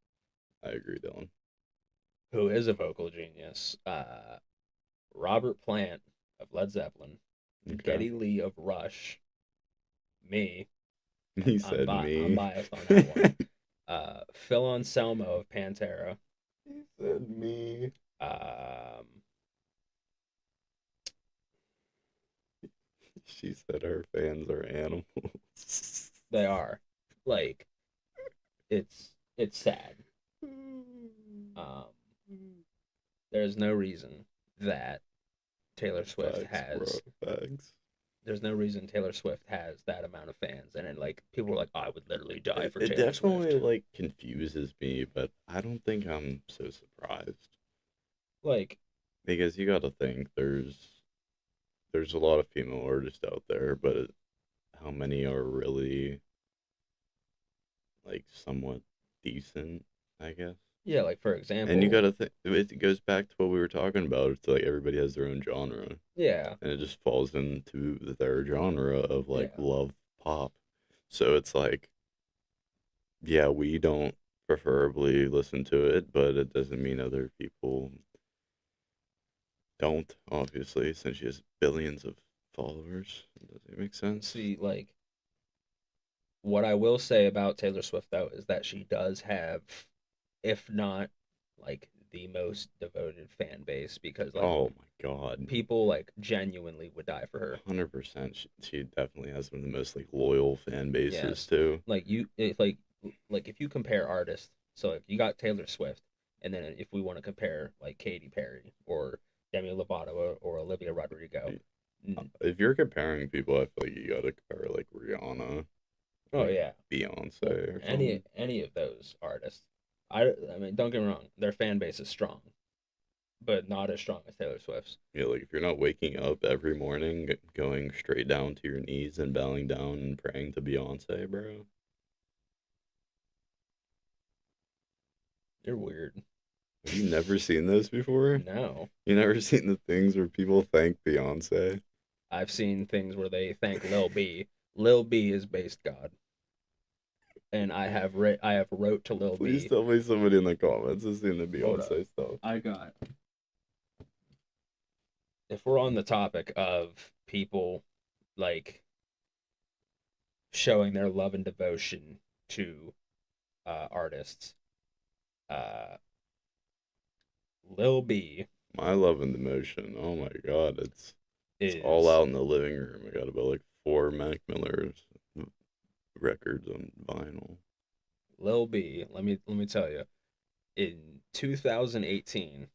I agree, Dylan. Who is a vocal genius? Robert Plant of Led Zeppelin, Okay. Geddy Lee of Rush, me. He said me. I'm biased on that one. Phil Anselmo of Pantera. He said me. She said her fans are animals. They are. Like, it's sad. There's no reason that Taylor Swift has. Facts. There's no reason Taylor Swift has that amount of fans, and then like people are like, I would literally die for It Taylor definitely Swift. like confuses me, but I don't think I'm so surprised. Like, Because you got to think there's a lot of female artists out there, but how many are really like somewhat decent, I guess. yeah, like for example. And you got to think it goes back to what we were talking about. It's like everybody has their own genre, Yeah. and it just falls into their genre of like Yeah. love pop. So it's like, yeah, we don't preferably listen to it, but it doesn't mean other people don't, obviously, since she has billions of followers. Does it make sense? See, like, what I will say about Taylor Swift though is that she does have, if not like the most devoted fan base, because like Oh my god. people like genuinely would die for her. 100%. She definitely has one of the most like loyal fan bases Yes. too. Like like if you compare artists, so like you got Taylor Swift, and then if we want to compare like Katy Perry or Demi Lovato or Olivia Rodrigo. If you're comparing people, I feel like you gotta compare like Rihanna. Oh yeah. Beyonce or Any of those artists. I mean, don't get me wrong, their fan base is strong, but not as strong as Taylor Swift's. Yeah, like if you're not waking up every morning, going straight down to your knees and bowing down and praying to Beyonce, bro. You're weird. Have you never seen those before? No. You never seen the things where people thank Beyonce? I've seen things where they thank Lil B. Lil B is based God. And I have wrote to Lil Please B. tell me somebody in the comments has seen the Hold Beyonce stuff. I got. If we're on the topic of people like showing their love and devotion to artists, Lil B My love and emotion. Oh my god, it's is all out in the living room. I got about like 4 Mac Miller's records on vinyl. Lil B. Let me tell you, in 2018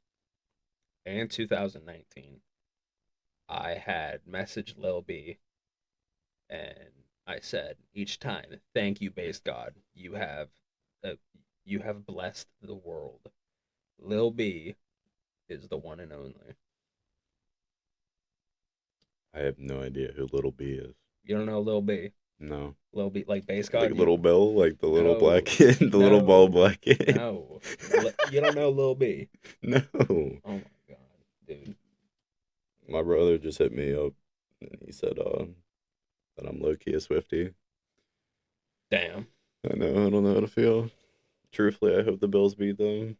and 2019, I had messaged Lil B, and I said each time, "Thank you, based God. You have blessed the world." Lil B is the one and only. I have no idea who Little B is. You don't know Lil B? No. Lil B, like bass God. Like Little Bill, like the little No. black kid, the little No. bald black kid. No, you don't know Lil B. No. Oh my god, dude. My brother just hit me up and he said that I'm low key a Swiftie. Damn. I know, I don't know how to feel. Truthfully, I hope the Bills beat them.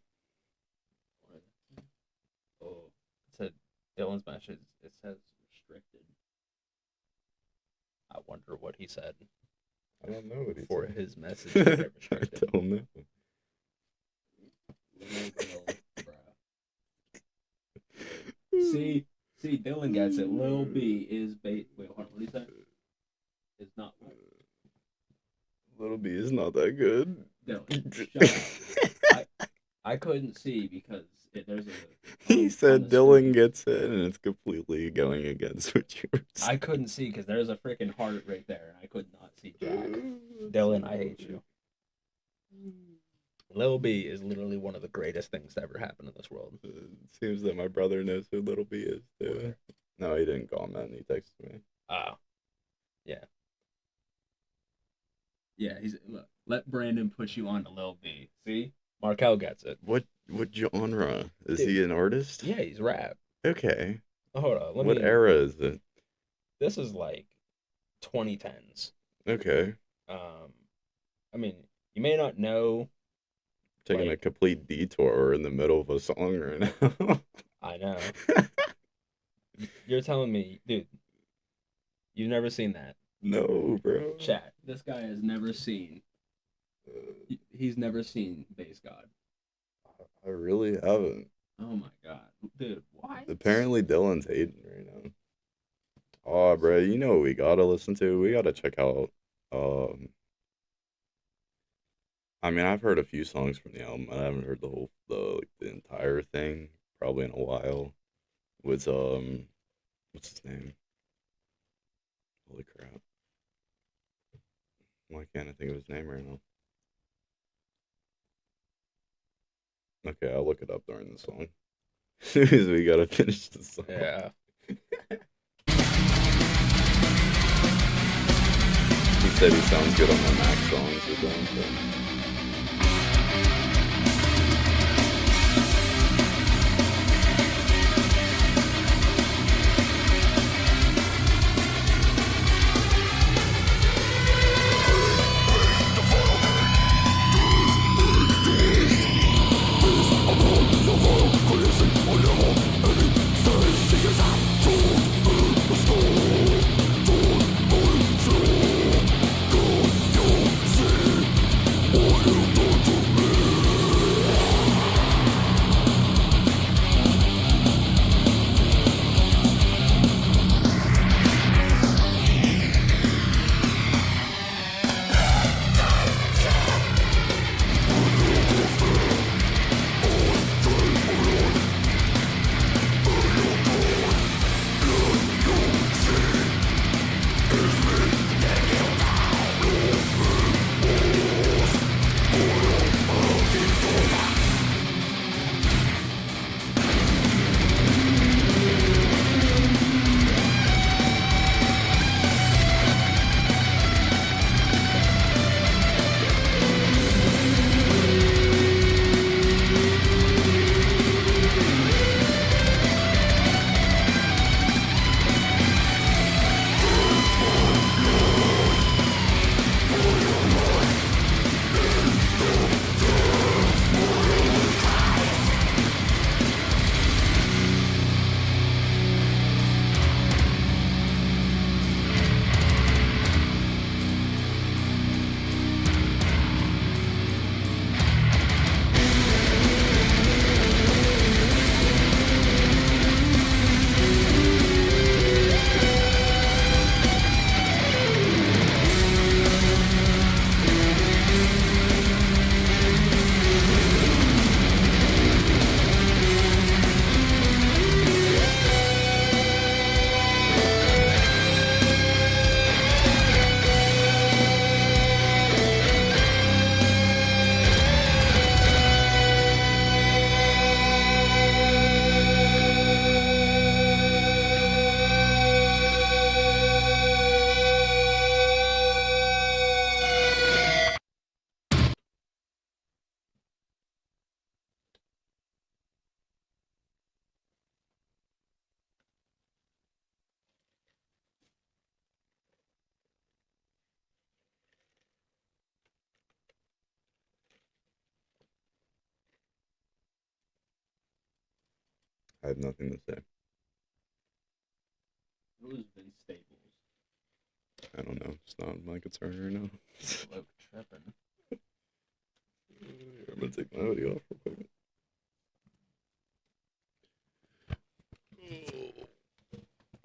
Oh, it's a Dylan's message, it says restricted. I wonder what he said I don't know what he for said. his message to get I restricted. don't know. See, Dylan gets it. Lil B is bait. Wait, hold on. What did he say? It's not. Little B is not that good. Dylan, shut up. I couldn't see because there's a. He on said the Dylan screen. gets it, and it's completely going against what you were I saying. couldn't see because there's a freaking heart right there, and I could not see Jack. Dylan, I hate you. Lil B is literally one of the greatest things to ever happen in this world. It seems that my brother knows who Little B is too. No, he didn't call, man. He texted me. Oh. Yeah. Yeah, he's look. Let Brandon push you on to Lil B. See, Markel gets it. What genre is Dude. he? An artist? Yeah, he's rap. Okay. Oh, hold on. What era is it? This is like 2010s. Okay. I mean, you may not know. Taking a complete detour in the middle of a song right now. I know. You're telling me, dude, you've never seen that. No, bro. Chat. This guy has never seen. He's never seen Base God. I really haven't. Oh my god, dude, what? Apparently Dylan's hating right now. Oh, bro, you know what we gotta listen to? We gotta check out. I mean, I've heard a few songs from the album. I haven't heard the entire thing probably in a while. With what's his name? Holy crap! Why can't I think of his name right now? Okay, I'll look it up during the song. Because we gotta finish the song. Yeah. He said he sounds good on the Mac songs or something. I have nothing to say. It was Vince Staples. I don't know. It's not my concern right now. Look, tripping. I'm gonna take my hoodie off real quick.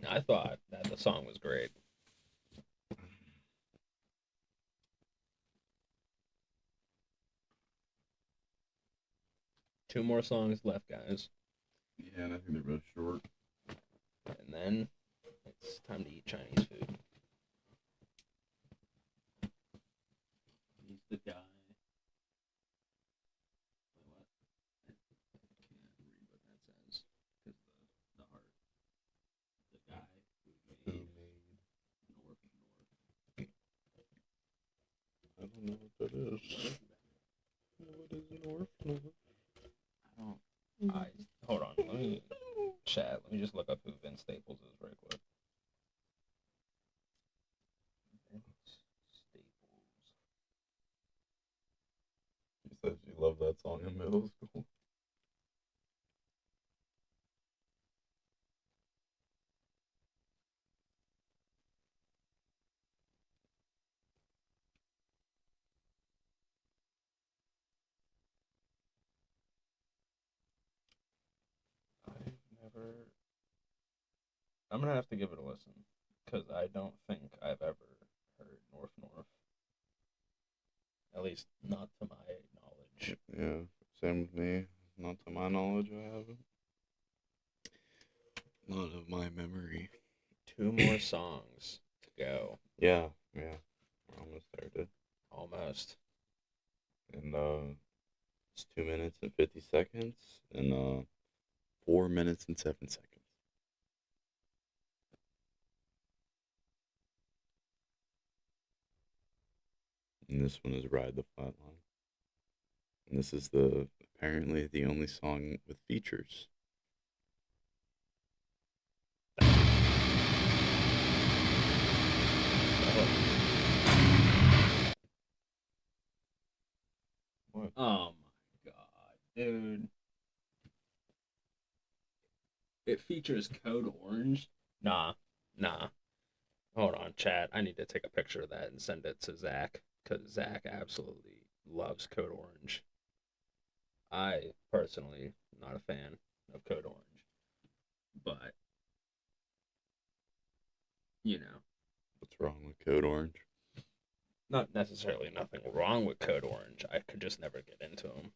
I thought that the song was great. Two more songs left, guys. Yeah, and I think they're both short. And then it's time to eat Chinese food. He's the guy. Wait, what? I can't read what that says because the heart. The guy who made North. I don't know what that is. What is an orphan? I don't. Hold on. Let me chat. Let me just look up who Vince Staples is right quick. Vince Staples. She said she loved that song in middle school. I'm gonna have to give it a listen because I don't think I've ever heard North. At least not to my knowledge. Yeah, same with me. Not to my knowledge, I haven't. Not of my memory. Two more songs to go. Yeah. We're almost there, dude. Almost. And it's 2 minutes and 50 seconds, and 4 minutes and 7 seconds. And this one is Ride the Flatline. And this is apparently the only song with features. What? Oh my god, dude. It features Code Orange? Nah. Hold on, chat. I need to take a picture of that and send it to Zach, because Zach absolutely loves Code Orange. I, personally, not a fan of Code Orange. But, you know. What's wrong with Code Orange? Not necessarily nothing wrong with Code Orange. I could just never get into them.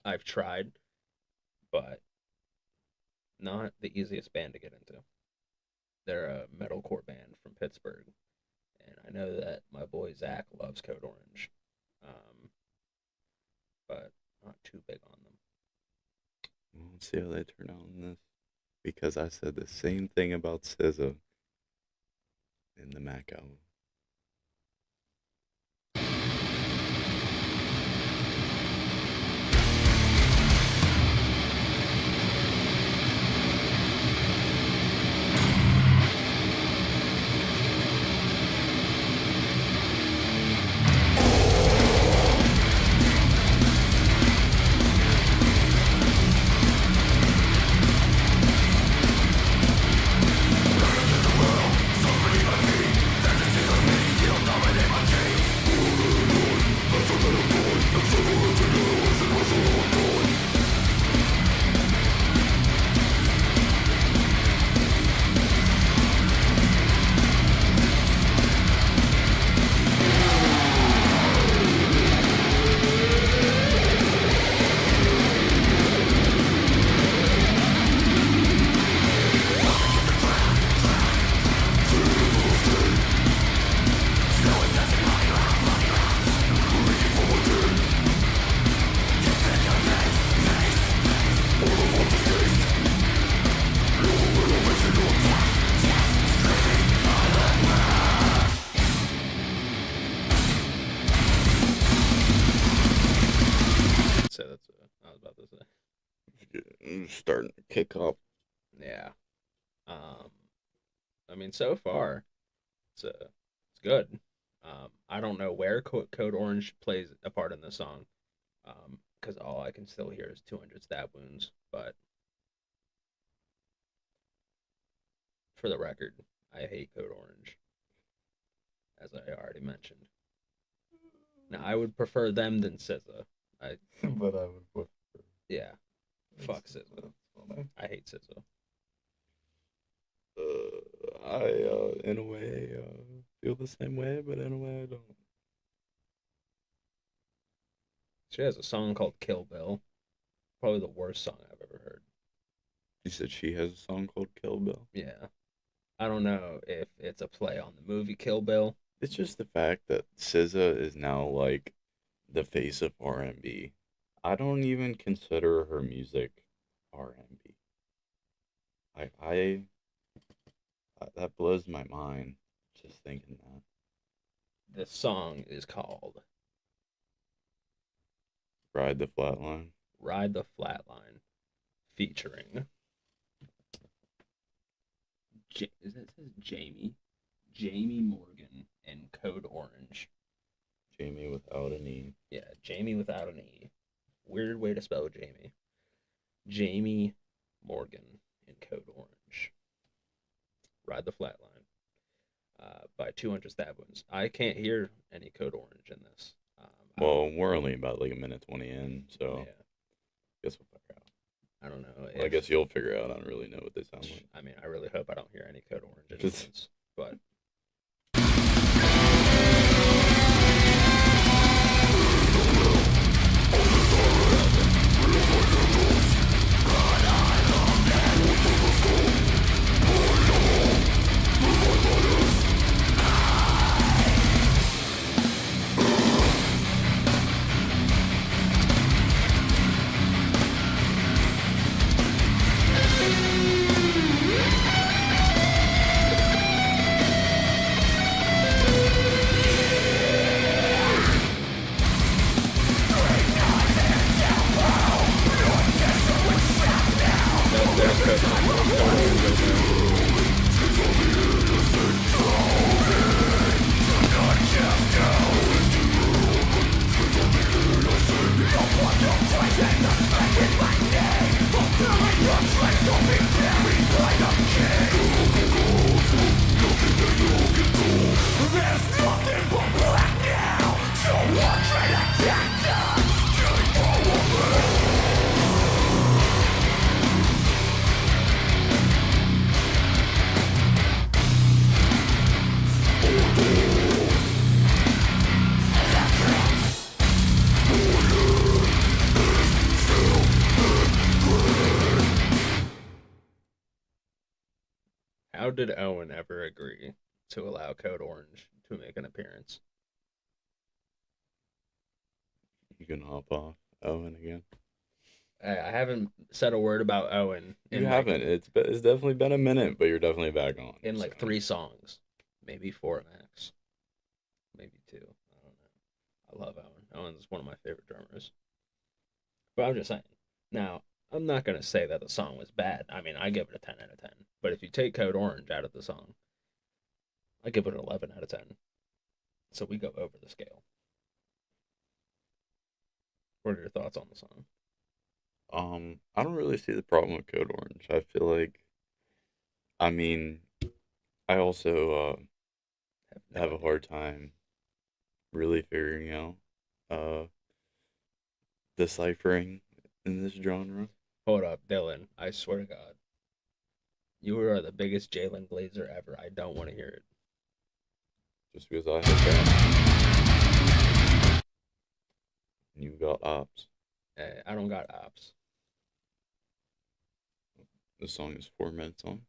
I've tried, but not the easiest band to get into. They're a metalcore band from Pittsburgh, and I know that my boy Zach loves Code Orange, but not too big on them. Well, let's see how they turn out in this. Because I said the same thing about SZA in the Mac album. So that's what I was about to say. Starting to kick up. Yeah. I mean, so far, it's good. I don't know where Code Orange plays a part in this song, because all I can still hear is 200 stab wounds. But for the record, I hate Code Orange, as I already mentioned. Now, I would prefer them than SZA. But I would prefer. Yeah, fuck SZA. I hate SZA. In a way, feel the same way, but in a way, I don't. She has a song called Kill Bill. Probably the worst song I've ever heard. You said she has a song called Kill Bill. Yeah. I don't know if it's a play on the movie Kill Bill. It's just the fact that SZA is now like the face of R&B. I don't even consider her music R&B. I that blows my mind just thinking that. This song is called Ride the Flatline. Ride the Flatline, featuring Jamie Morgan, and Code Orange. Jamie without an E. Yeah, Jamie without an E. Weird way to spell Jamie. Jamie Morgan and Code Orange. Ride the Flatline. By 200 Stab Wounds. I can't hear any Code Orange in this. Well, we're only about like a minute 20 in, so yeah, guess we'll figure out. I don't know. Well, I guess you'll figure out. I don't really know what they sound like. I mean, I really hope I don't hear any Code Orange in Just- this, but there's Code Orange. How did Owen ever agree to allow Code Orange to make an appearance? You can hop off Owen again. I haven't said a word about Owen. You haven't. It's definitely been a minute, but you're definitely back on. In like so. 3 songs, maybe 4 max, maybe 2. I don't know. I love Owen. Owen's one of my favorite drummers. But I'm just saying. Now, I'm not gonna say that the song was bad. I mean, I give it a 10 out of 10. But if you take Code Orange out of the song, I give it an 11 out of 10. So we go over the scale. What are your thoughts on the song? I don't really see the problem with Code Orange. I feel like, I mean, I also have a hard time really figuring out deciphering in this genre. Hold up, Dylan. I swear to God. You are the biggest Jalen Glazer ever. I don't want to hear it. Just because I have that. You got ops. I don't got ops. The song is 4 minutes long.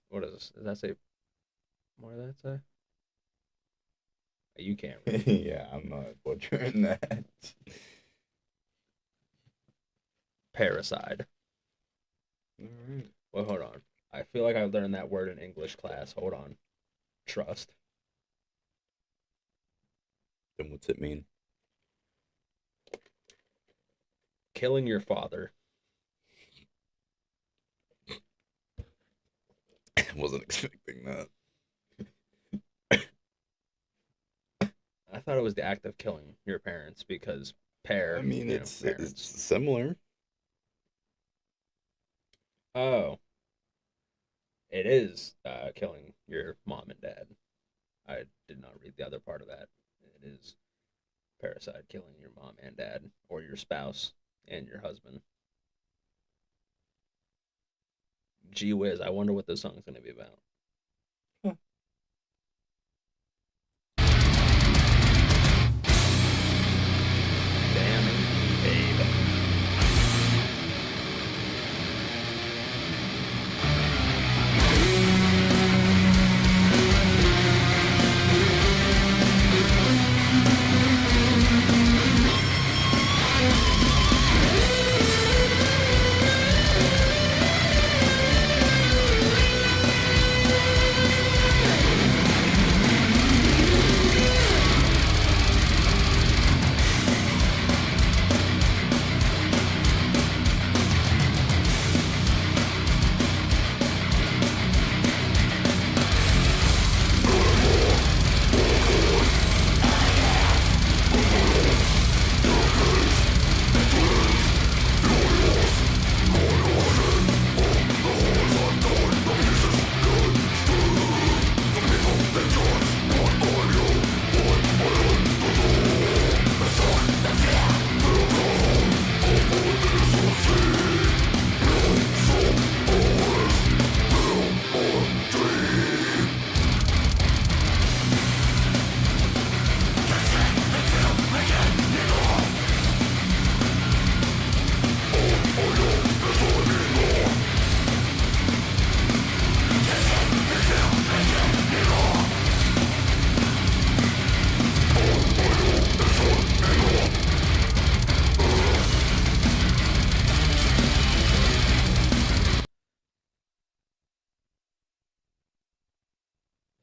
What is this? Does that say? What does that say? You can't read. Yeah, I'm not butchering that. Parricide. Alright. Well, hold on. I feel like I learned that word in English class. Hold on. Trust. Then what's it mean? Killing your father. I wasn't expecting that. I thought it was the act of killing your parents because I mean, it's similar. Oh. it is killing your mom and dad. I did not read the other part of that. It is parasite killing your mom and dad, or your spouse and your husband. Gee whiz, I wonder what this song's going to be about. Damn it, babe.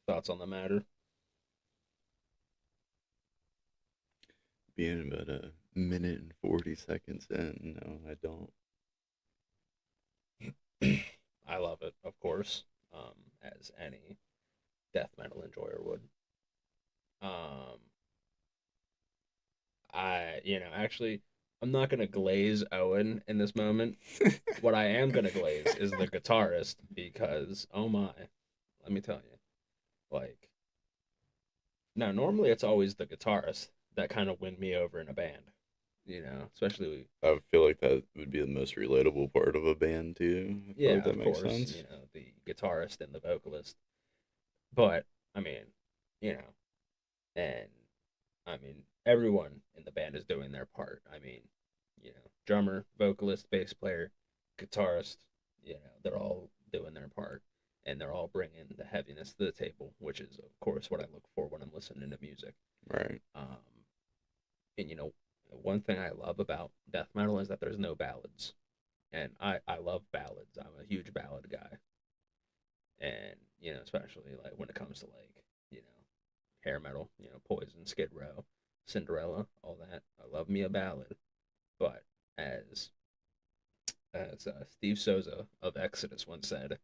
Thoughts on the matter? Being about a minute and 40 seconds in, no, I don't. I love it, of course, as any death metal enjoyer would. Actually, I'm not gonna glaze Owen in this moment. What I am gonna glaze is the guitarist, because oh my, let me tell you, like, now normally it's always the guitarist that kind of win me over in a band, especially. I feel like that would be the most relatable part of a band too. I feel Yeah, like that of makes course, sense. the guitarist and the vocalist. But I mean, and I mean everyone in the band is doing their part. I mean, drummer, vocalist, bass player, guitarist, they're all doing their part, and they're all bringing the heaviness to the table, which is of course what I look for when I'm listening to music. Right. And one thing I love about death metal is that there's no ballads, and I love ballads. I'm a huge ballad guy, and especially like when it comes to like hair metal, Poison, Skid Row, Cinderella, all that. I love me a ballad, but as Steve Souza of Exodus once said,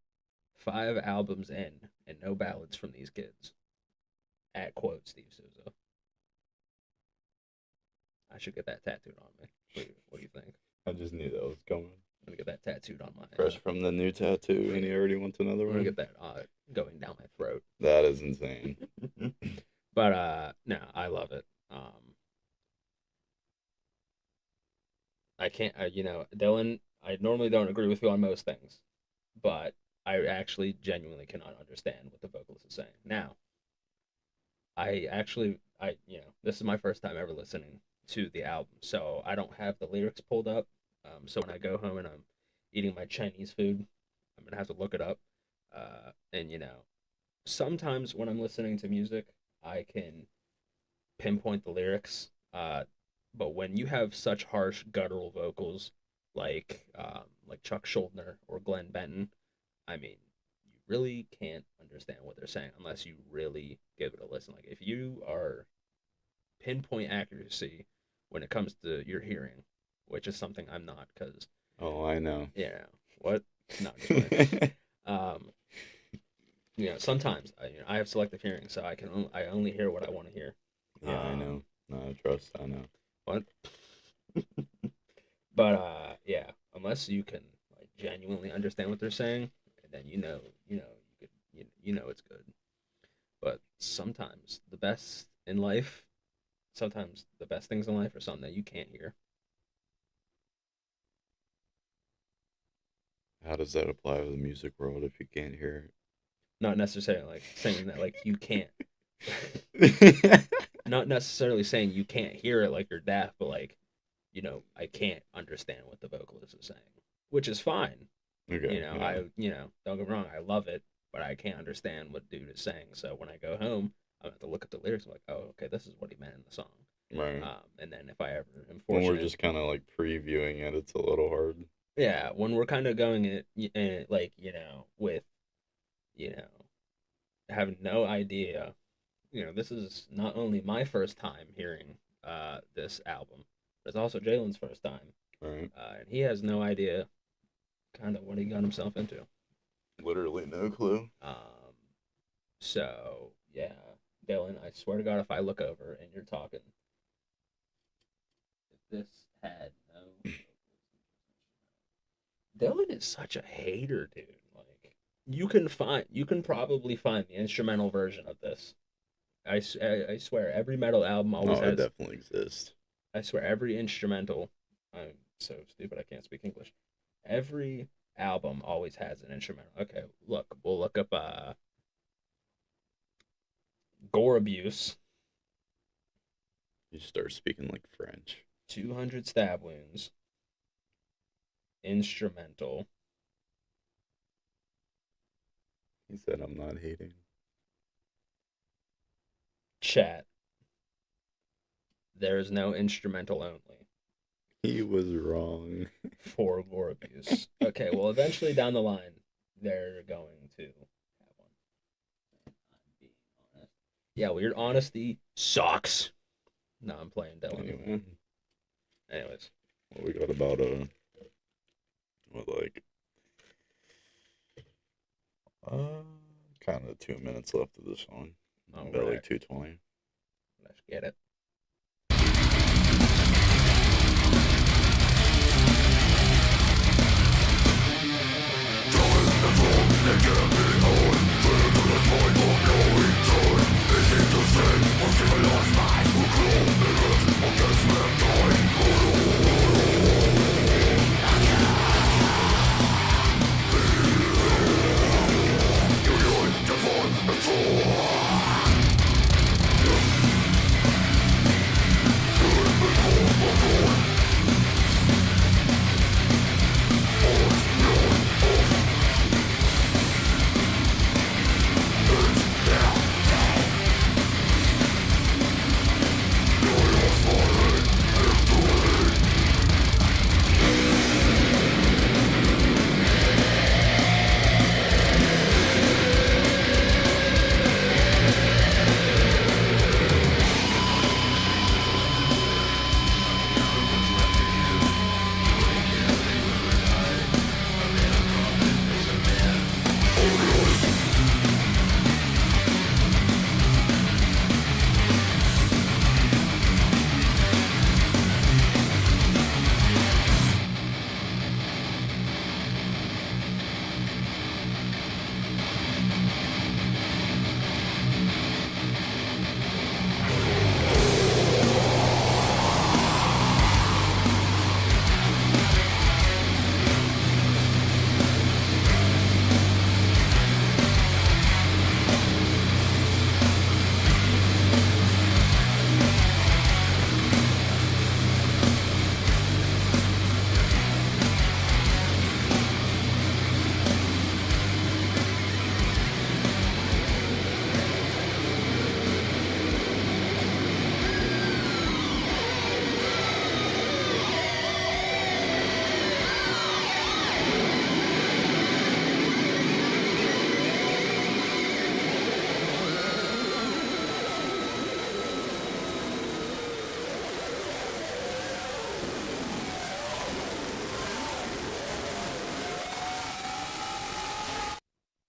5 albums in and no ballads from these kids. At quote Steve Souza. I should get that tattooed on me. What do you think? I just knew that was coming. I'm gonna get that tattooed on my. Fresh from the new tattoo, and he already wants another I'm gonna one. get that going down my throat. That is insane. But no, I love it. I can't. Dylan. I normally don't agree with you on most things, but I actually genuinely cannot understand what the vocalist is saying. Now, this is my first time ever listening to the album, so I don't have the lyrics pulled up. So when I go home and I'm eating my Chinese food, I'm gonna have to look it up. And sometimes when I'm listening to music, I can pinpoint the lyrics. But when you have such harsh guttural vocals like Chuck Schuldiner or Glenn Benton, I mean, you really can't understand what they're saying unless you really give it a listen. Like if you are pinpoint accuracy when it comes to your hearing, which is something I'm not, because Oh, I know. what? No, just kidding. Sometimes I have selective hearing, so I only hear what I want to hear. Yeah, I know. No, trust, I know. What? But unless you can like genuinely understand what they're saying, and then you know it's good. But sometimes sometimes the best things in life are something that you can't hear. How does that apply to the music world if you can't hear Not necessarily like saying that like you can't. it? Not necessarily saying you can't hear it like you're deaf, but like, I can't understand what the vocalist is saying, which is fine. Okay. Yeah. Don't get me wrong, I love it, but I can't understand what dude is saying. So when I go home, I have to look at the lyrics. I'm like, oh, okay, this is what he meant in the song. Right. And then if I ever am When we're fortunate, just kind of like previewing it, it's a little hard. yeah, when we're kind of going it, like, with, you know, having no idea, this is not only my first time hearing this album, but it's also Jalen's first time. Right. And he has no idea kind of what he got himself into. Literally no clue. So yeah, Dylan, I swear to God, if I look over and you're talking, if this had no, Dylan is such a hater, dude. Like, you can probably find the instrumental version of this. I swear, every metal album always Oh, it has. definitely exists. I swear, every instrumental. I'm so stupid, I can't speak English. Every album always has an instrumental. Okay, look, we'll look up Gore Abuse, You start speaking like French. 200 Stab Wounds, instrumental. He said, "I'm not hating." Chat. There is no instrumental only He was wrong. for Gore Abuse. Okay, well, eventually down the line, they're going to have one. I'm being honest. Yeah, weird honesty sucks. No, I'm playing Dylan. Anyway, Anyways, well, we got about kind of 2 minutes left of the song. All About right. like 2:20. Let's get it.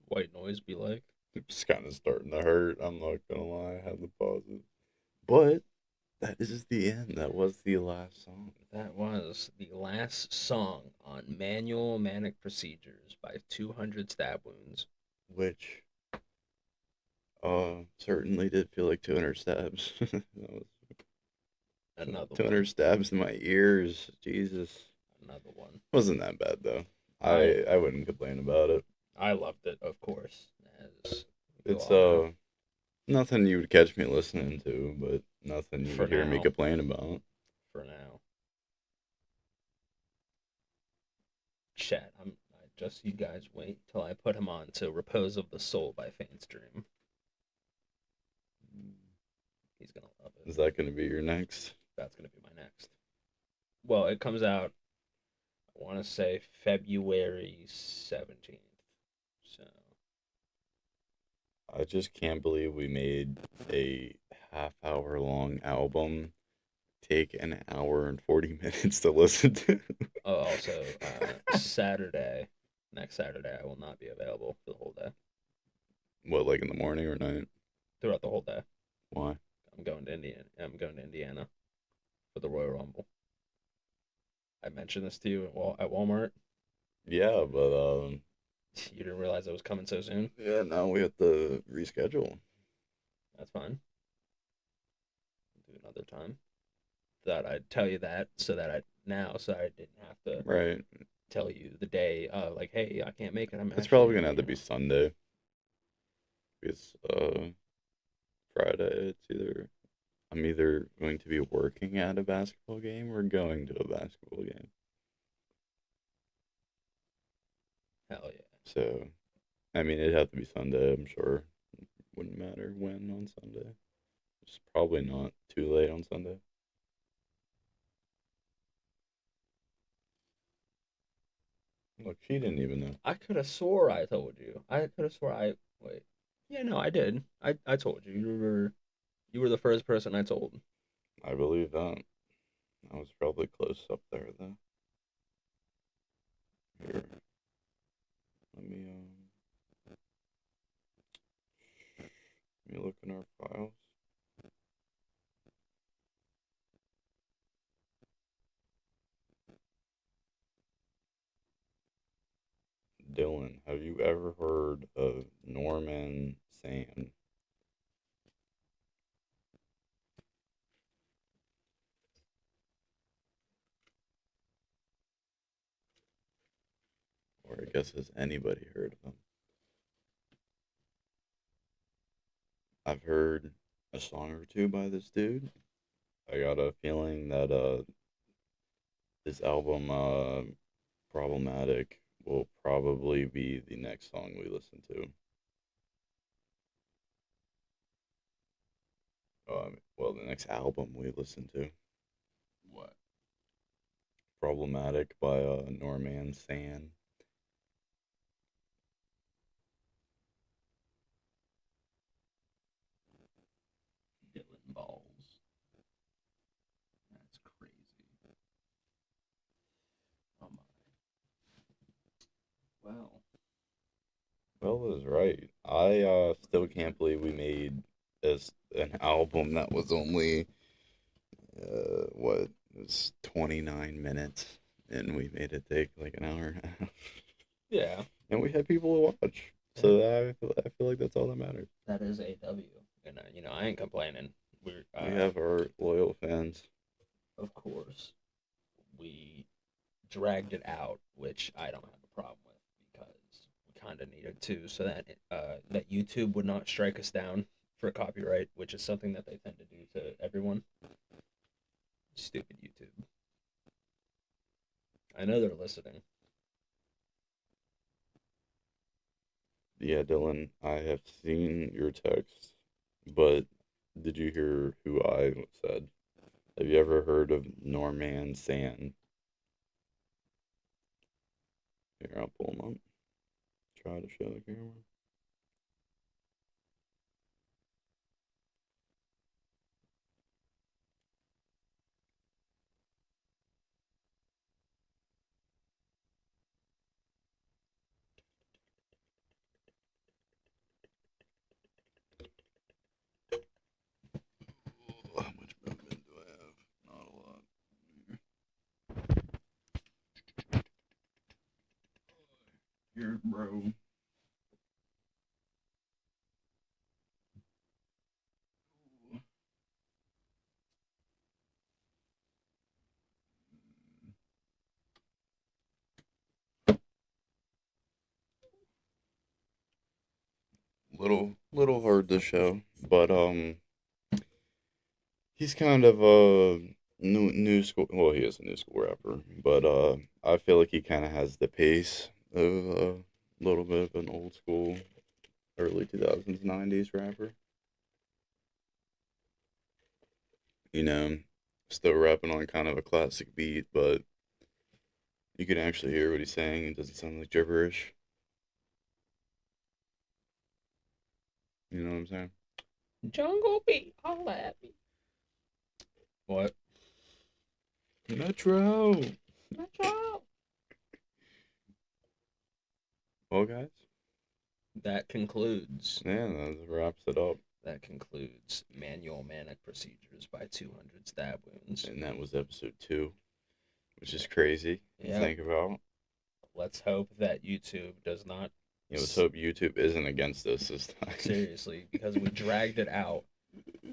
White noise be like. It's kind of starting to hurt. I'm not gonna lie. I had to pause it. But That is the end. That was the last song. That was the last song on Manual Manic Procedures by 200 Stab Wounds. Which certainly did feel like 200 stabs. That was Another 200 one. stabs in my ears. Jesus. Another one. Wasn't that bad though. I- I wouldn't complain about it. I loved it, of course. As we It's all know. nothing you would catch me listening to, but nothing you For would hear me now. complain about. For now. Chat. I just you guys wait till I put him on to Repose of the Soul by Faint's Dream. He's gonna love it. Is that going to be your next? That's gonna be my next. Well, it comes out, I want to say February 17th. So I just can't believe we made a half-hour long album take an hour and 40 minutes to listen to. also Saturday, next Saturday, I will not be available for the whole day. What, like in the morning or night? Throughout the whole day, Why? I'm going to Indiana for the Royal Rumble. I mentioned this to you at Walmart. Yeah, but You didn't realize it was coming so soon. yeah, now we have to reschedule. That's fine. Do another time. Thought I'd tell you that so that I didn't have to Right. tell you the day. Like, hey, I can't make it. It's probably gonna have to be Sunday. Because Friday I'm either going to be working at a basketball game or going to a basketball game. Hell yeah. So, I mean, it'd have to be Sunday, I'm sure. Wouldn't matter when on Sunday. It's probably not too late on Sunday. Look, she didn't even know. I could have swore I told you. I could have swore I wait. Yeah, no, I did. I told you. You were the first person I told. I believe that. I was probably close up there, though. Here. Let me look in our files. Dylan, have you ever heard of Norman Sand? Or I guess, has anybody heard of him? I've heard a song or two by this dude. I got a feeling that this album, Problematic, will probably be the next song we listen to. Well, the next album we listen to. What? Problematic by Norman Sand. Dylan Balls. That's crazy. Oh my. Well. Well, is right. I still can't believe we made an album that was only what, it was 29 minutes, and we made it take like an hour and a half. Yeah. And we had people to watch, so I feel like that's all that matters. That is a W. And I ain't complaining. We have our loyal fans. Of course, we dragged it out, which I don't have a problem with because we kind of needed to, so that that YouTube would not strike us down for copyright, which is something that they tend to do to everyone. Stupid YouTube. I know they're listening. Yeah, Dylan, I have seen your text, but did you hear who I said? Have you ever heard of Norman Sand? Here, I'll pull him up. Try to show the camera. How much movement do Here, bro. Little hard to show, but he's kind of a new school. Well, he is a new school rapper, but I feel like he kind of has the pace of a little bit of an old school, early 2000s, 90s rapper. You know, still rapping on kind of a classic beat, but you can actually hear what he's saying. It doesn't sound like gibberish. You know what I'm saying? Jungle Beat, all at me. What? Metro. Metro. Well, guys, That concludes. yeah, that wraps it up. That concludes Manual Manic Procedures by 200 Stab Wounds. And that was episode 2, which is crazy to Yeah. think about. Let's hope that YouTube does not. Yeah, let's hope YouTube isn't against us this time. Seriously, because we dragged it out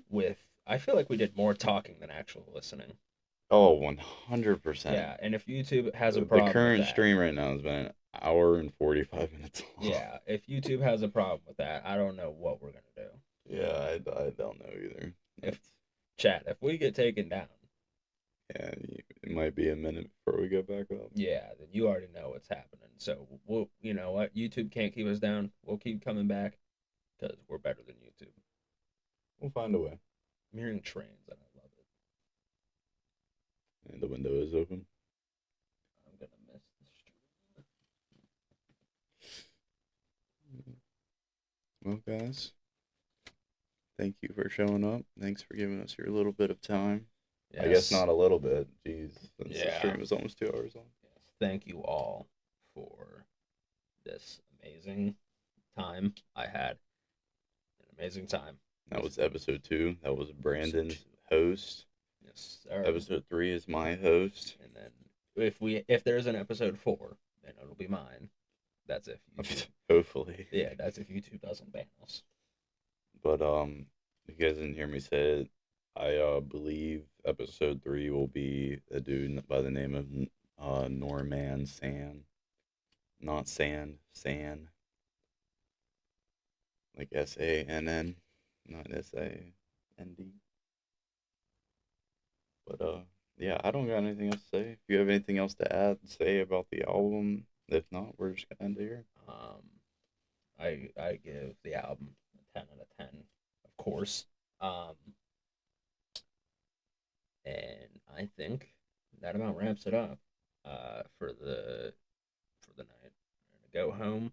with. I feel like we did more talking than actual listening. Oh, 100%. Yeah, and if YouTube has a The problem current with that, stream right now has been an hour and 45 minutes long. yeah, if YouTube has a problem with that, I don't know what we're gonna do. Yeah, I don't know either. If chat, if we get taken down, Yeah, it might be a minute before we go back up. yeah, then you already know what's happening. So we'll, you know what, YouTube can't keep us down. We'll keep coming back because we're better than YouTube. We'll find a way. I'm hearing trains and I love it. And the window is open. I'm gonna miss the stream. Well, guys, thank you for showing up. Thanks for giving us your little bit of time. I guess not a little bit. Jeez, since the Yeah. stream is almost 2 hours long. Yes. Thank you all for this amazing time. I had an amazing time. That was episode 2. That was Brandon's two. host. Yes, sir. Episode 3 is my host. And then if there's an episode 4, then it'll be mine. That's if YouTube. Hopefully. Yeah, that's if YouTube doesn't ban us. But if you guys didn't hear me say it, I believe episode 3 will be a dude by the name of Norman San. Not Sand, San. Like SANN, not SAND. But yeah, I don't got anything else to say. If you have anything else to add, say about the album. If not, we're just gonna end it here. I give the album a 10 out of 10, of course. And I think that about wraps it up for the night. We're gonna go home.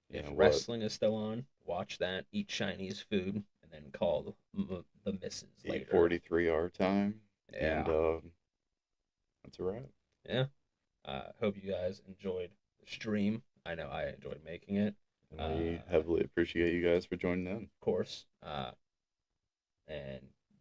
If Yeah, what? wrestling is still on, watch that. Eat Chinese food, and then call the missus later. 8:43 our time. Yeah. And that's a wrap. Yeah. Hope you guys enjoyed the stream. I know I enjoyed making it. And we heavily appreciate you guys for joining in. Of course. And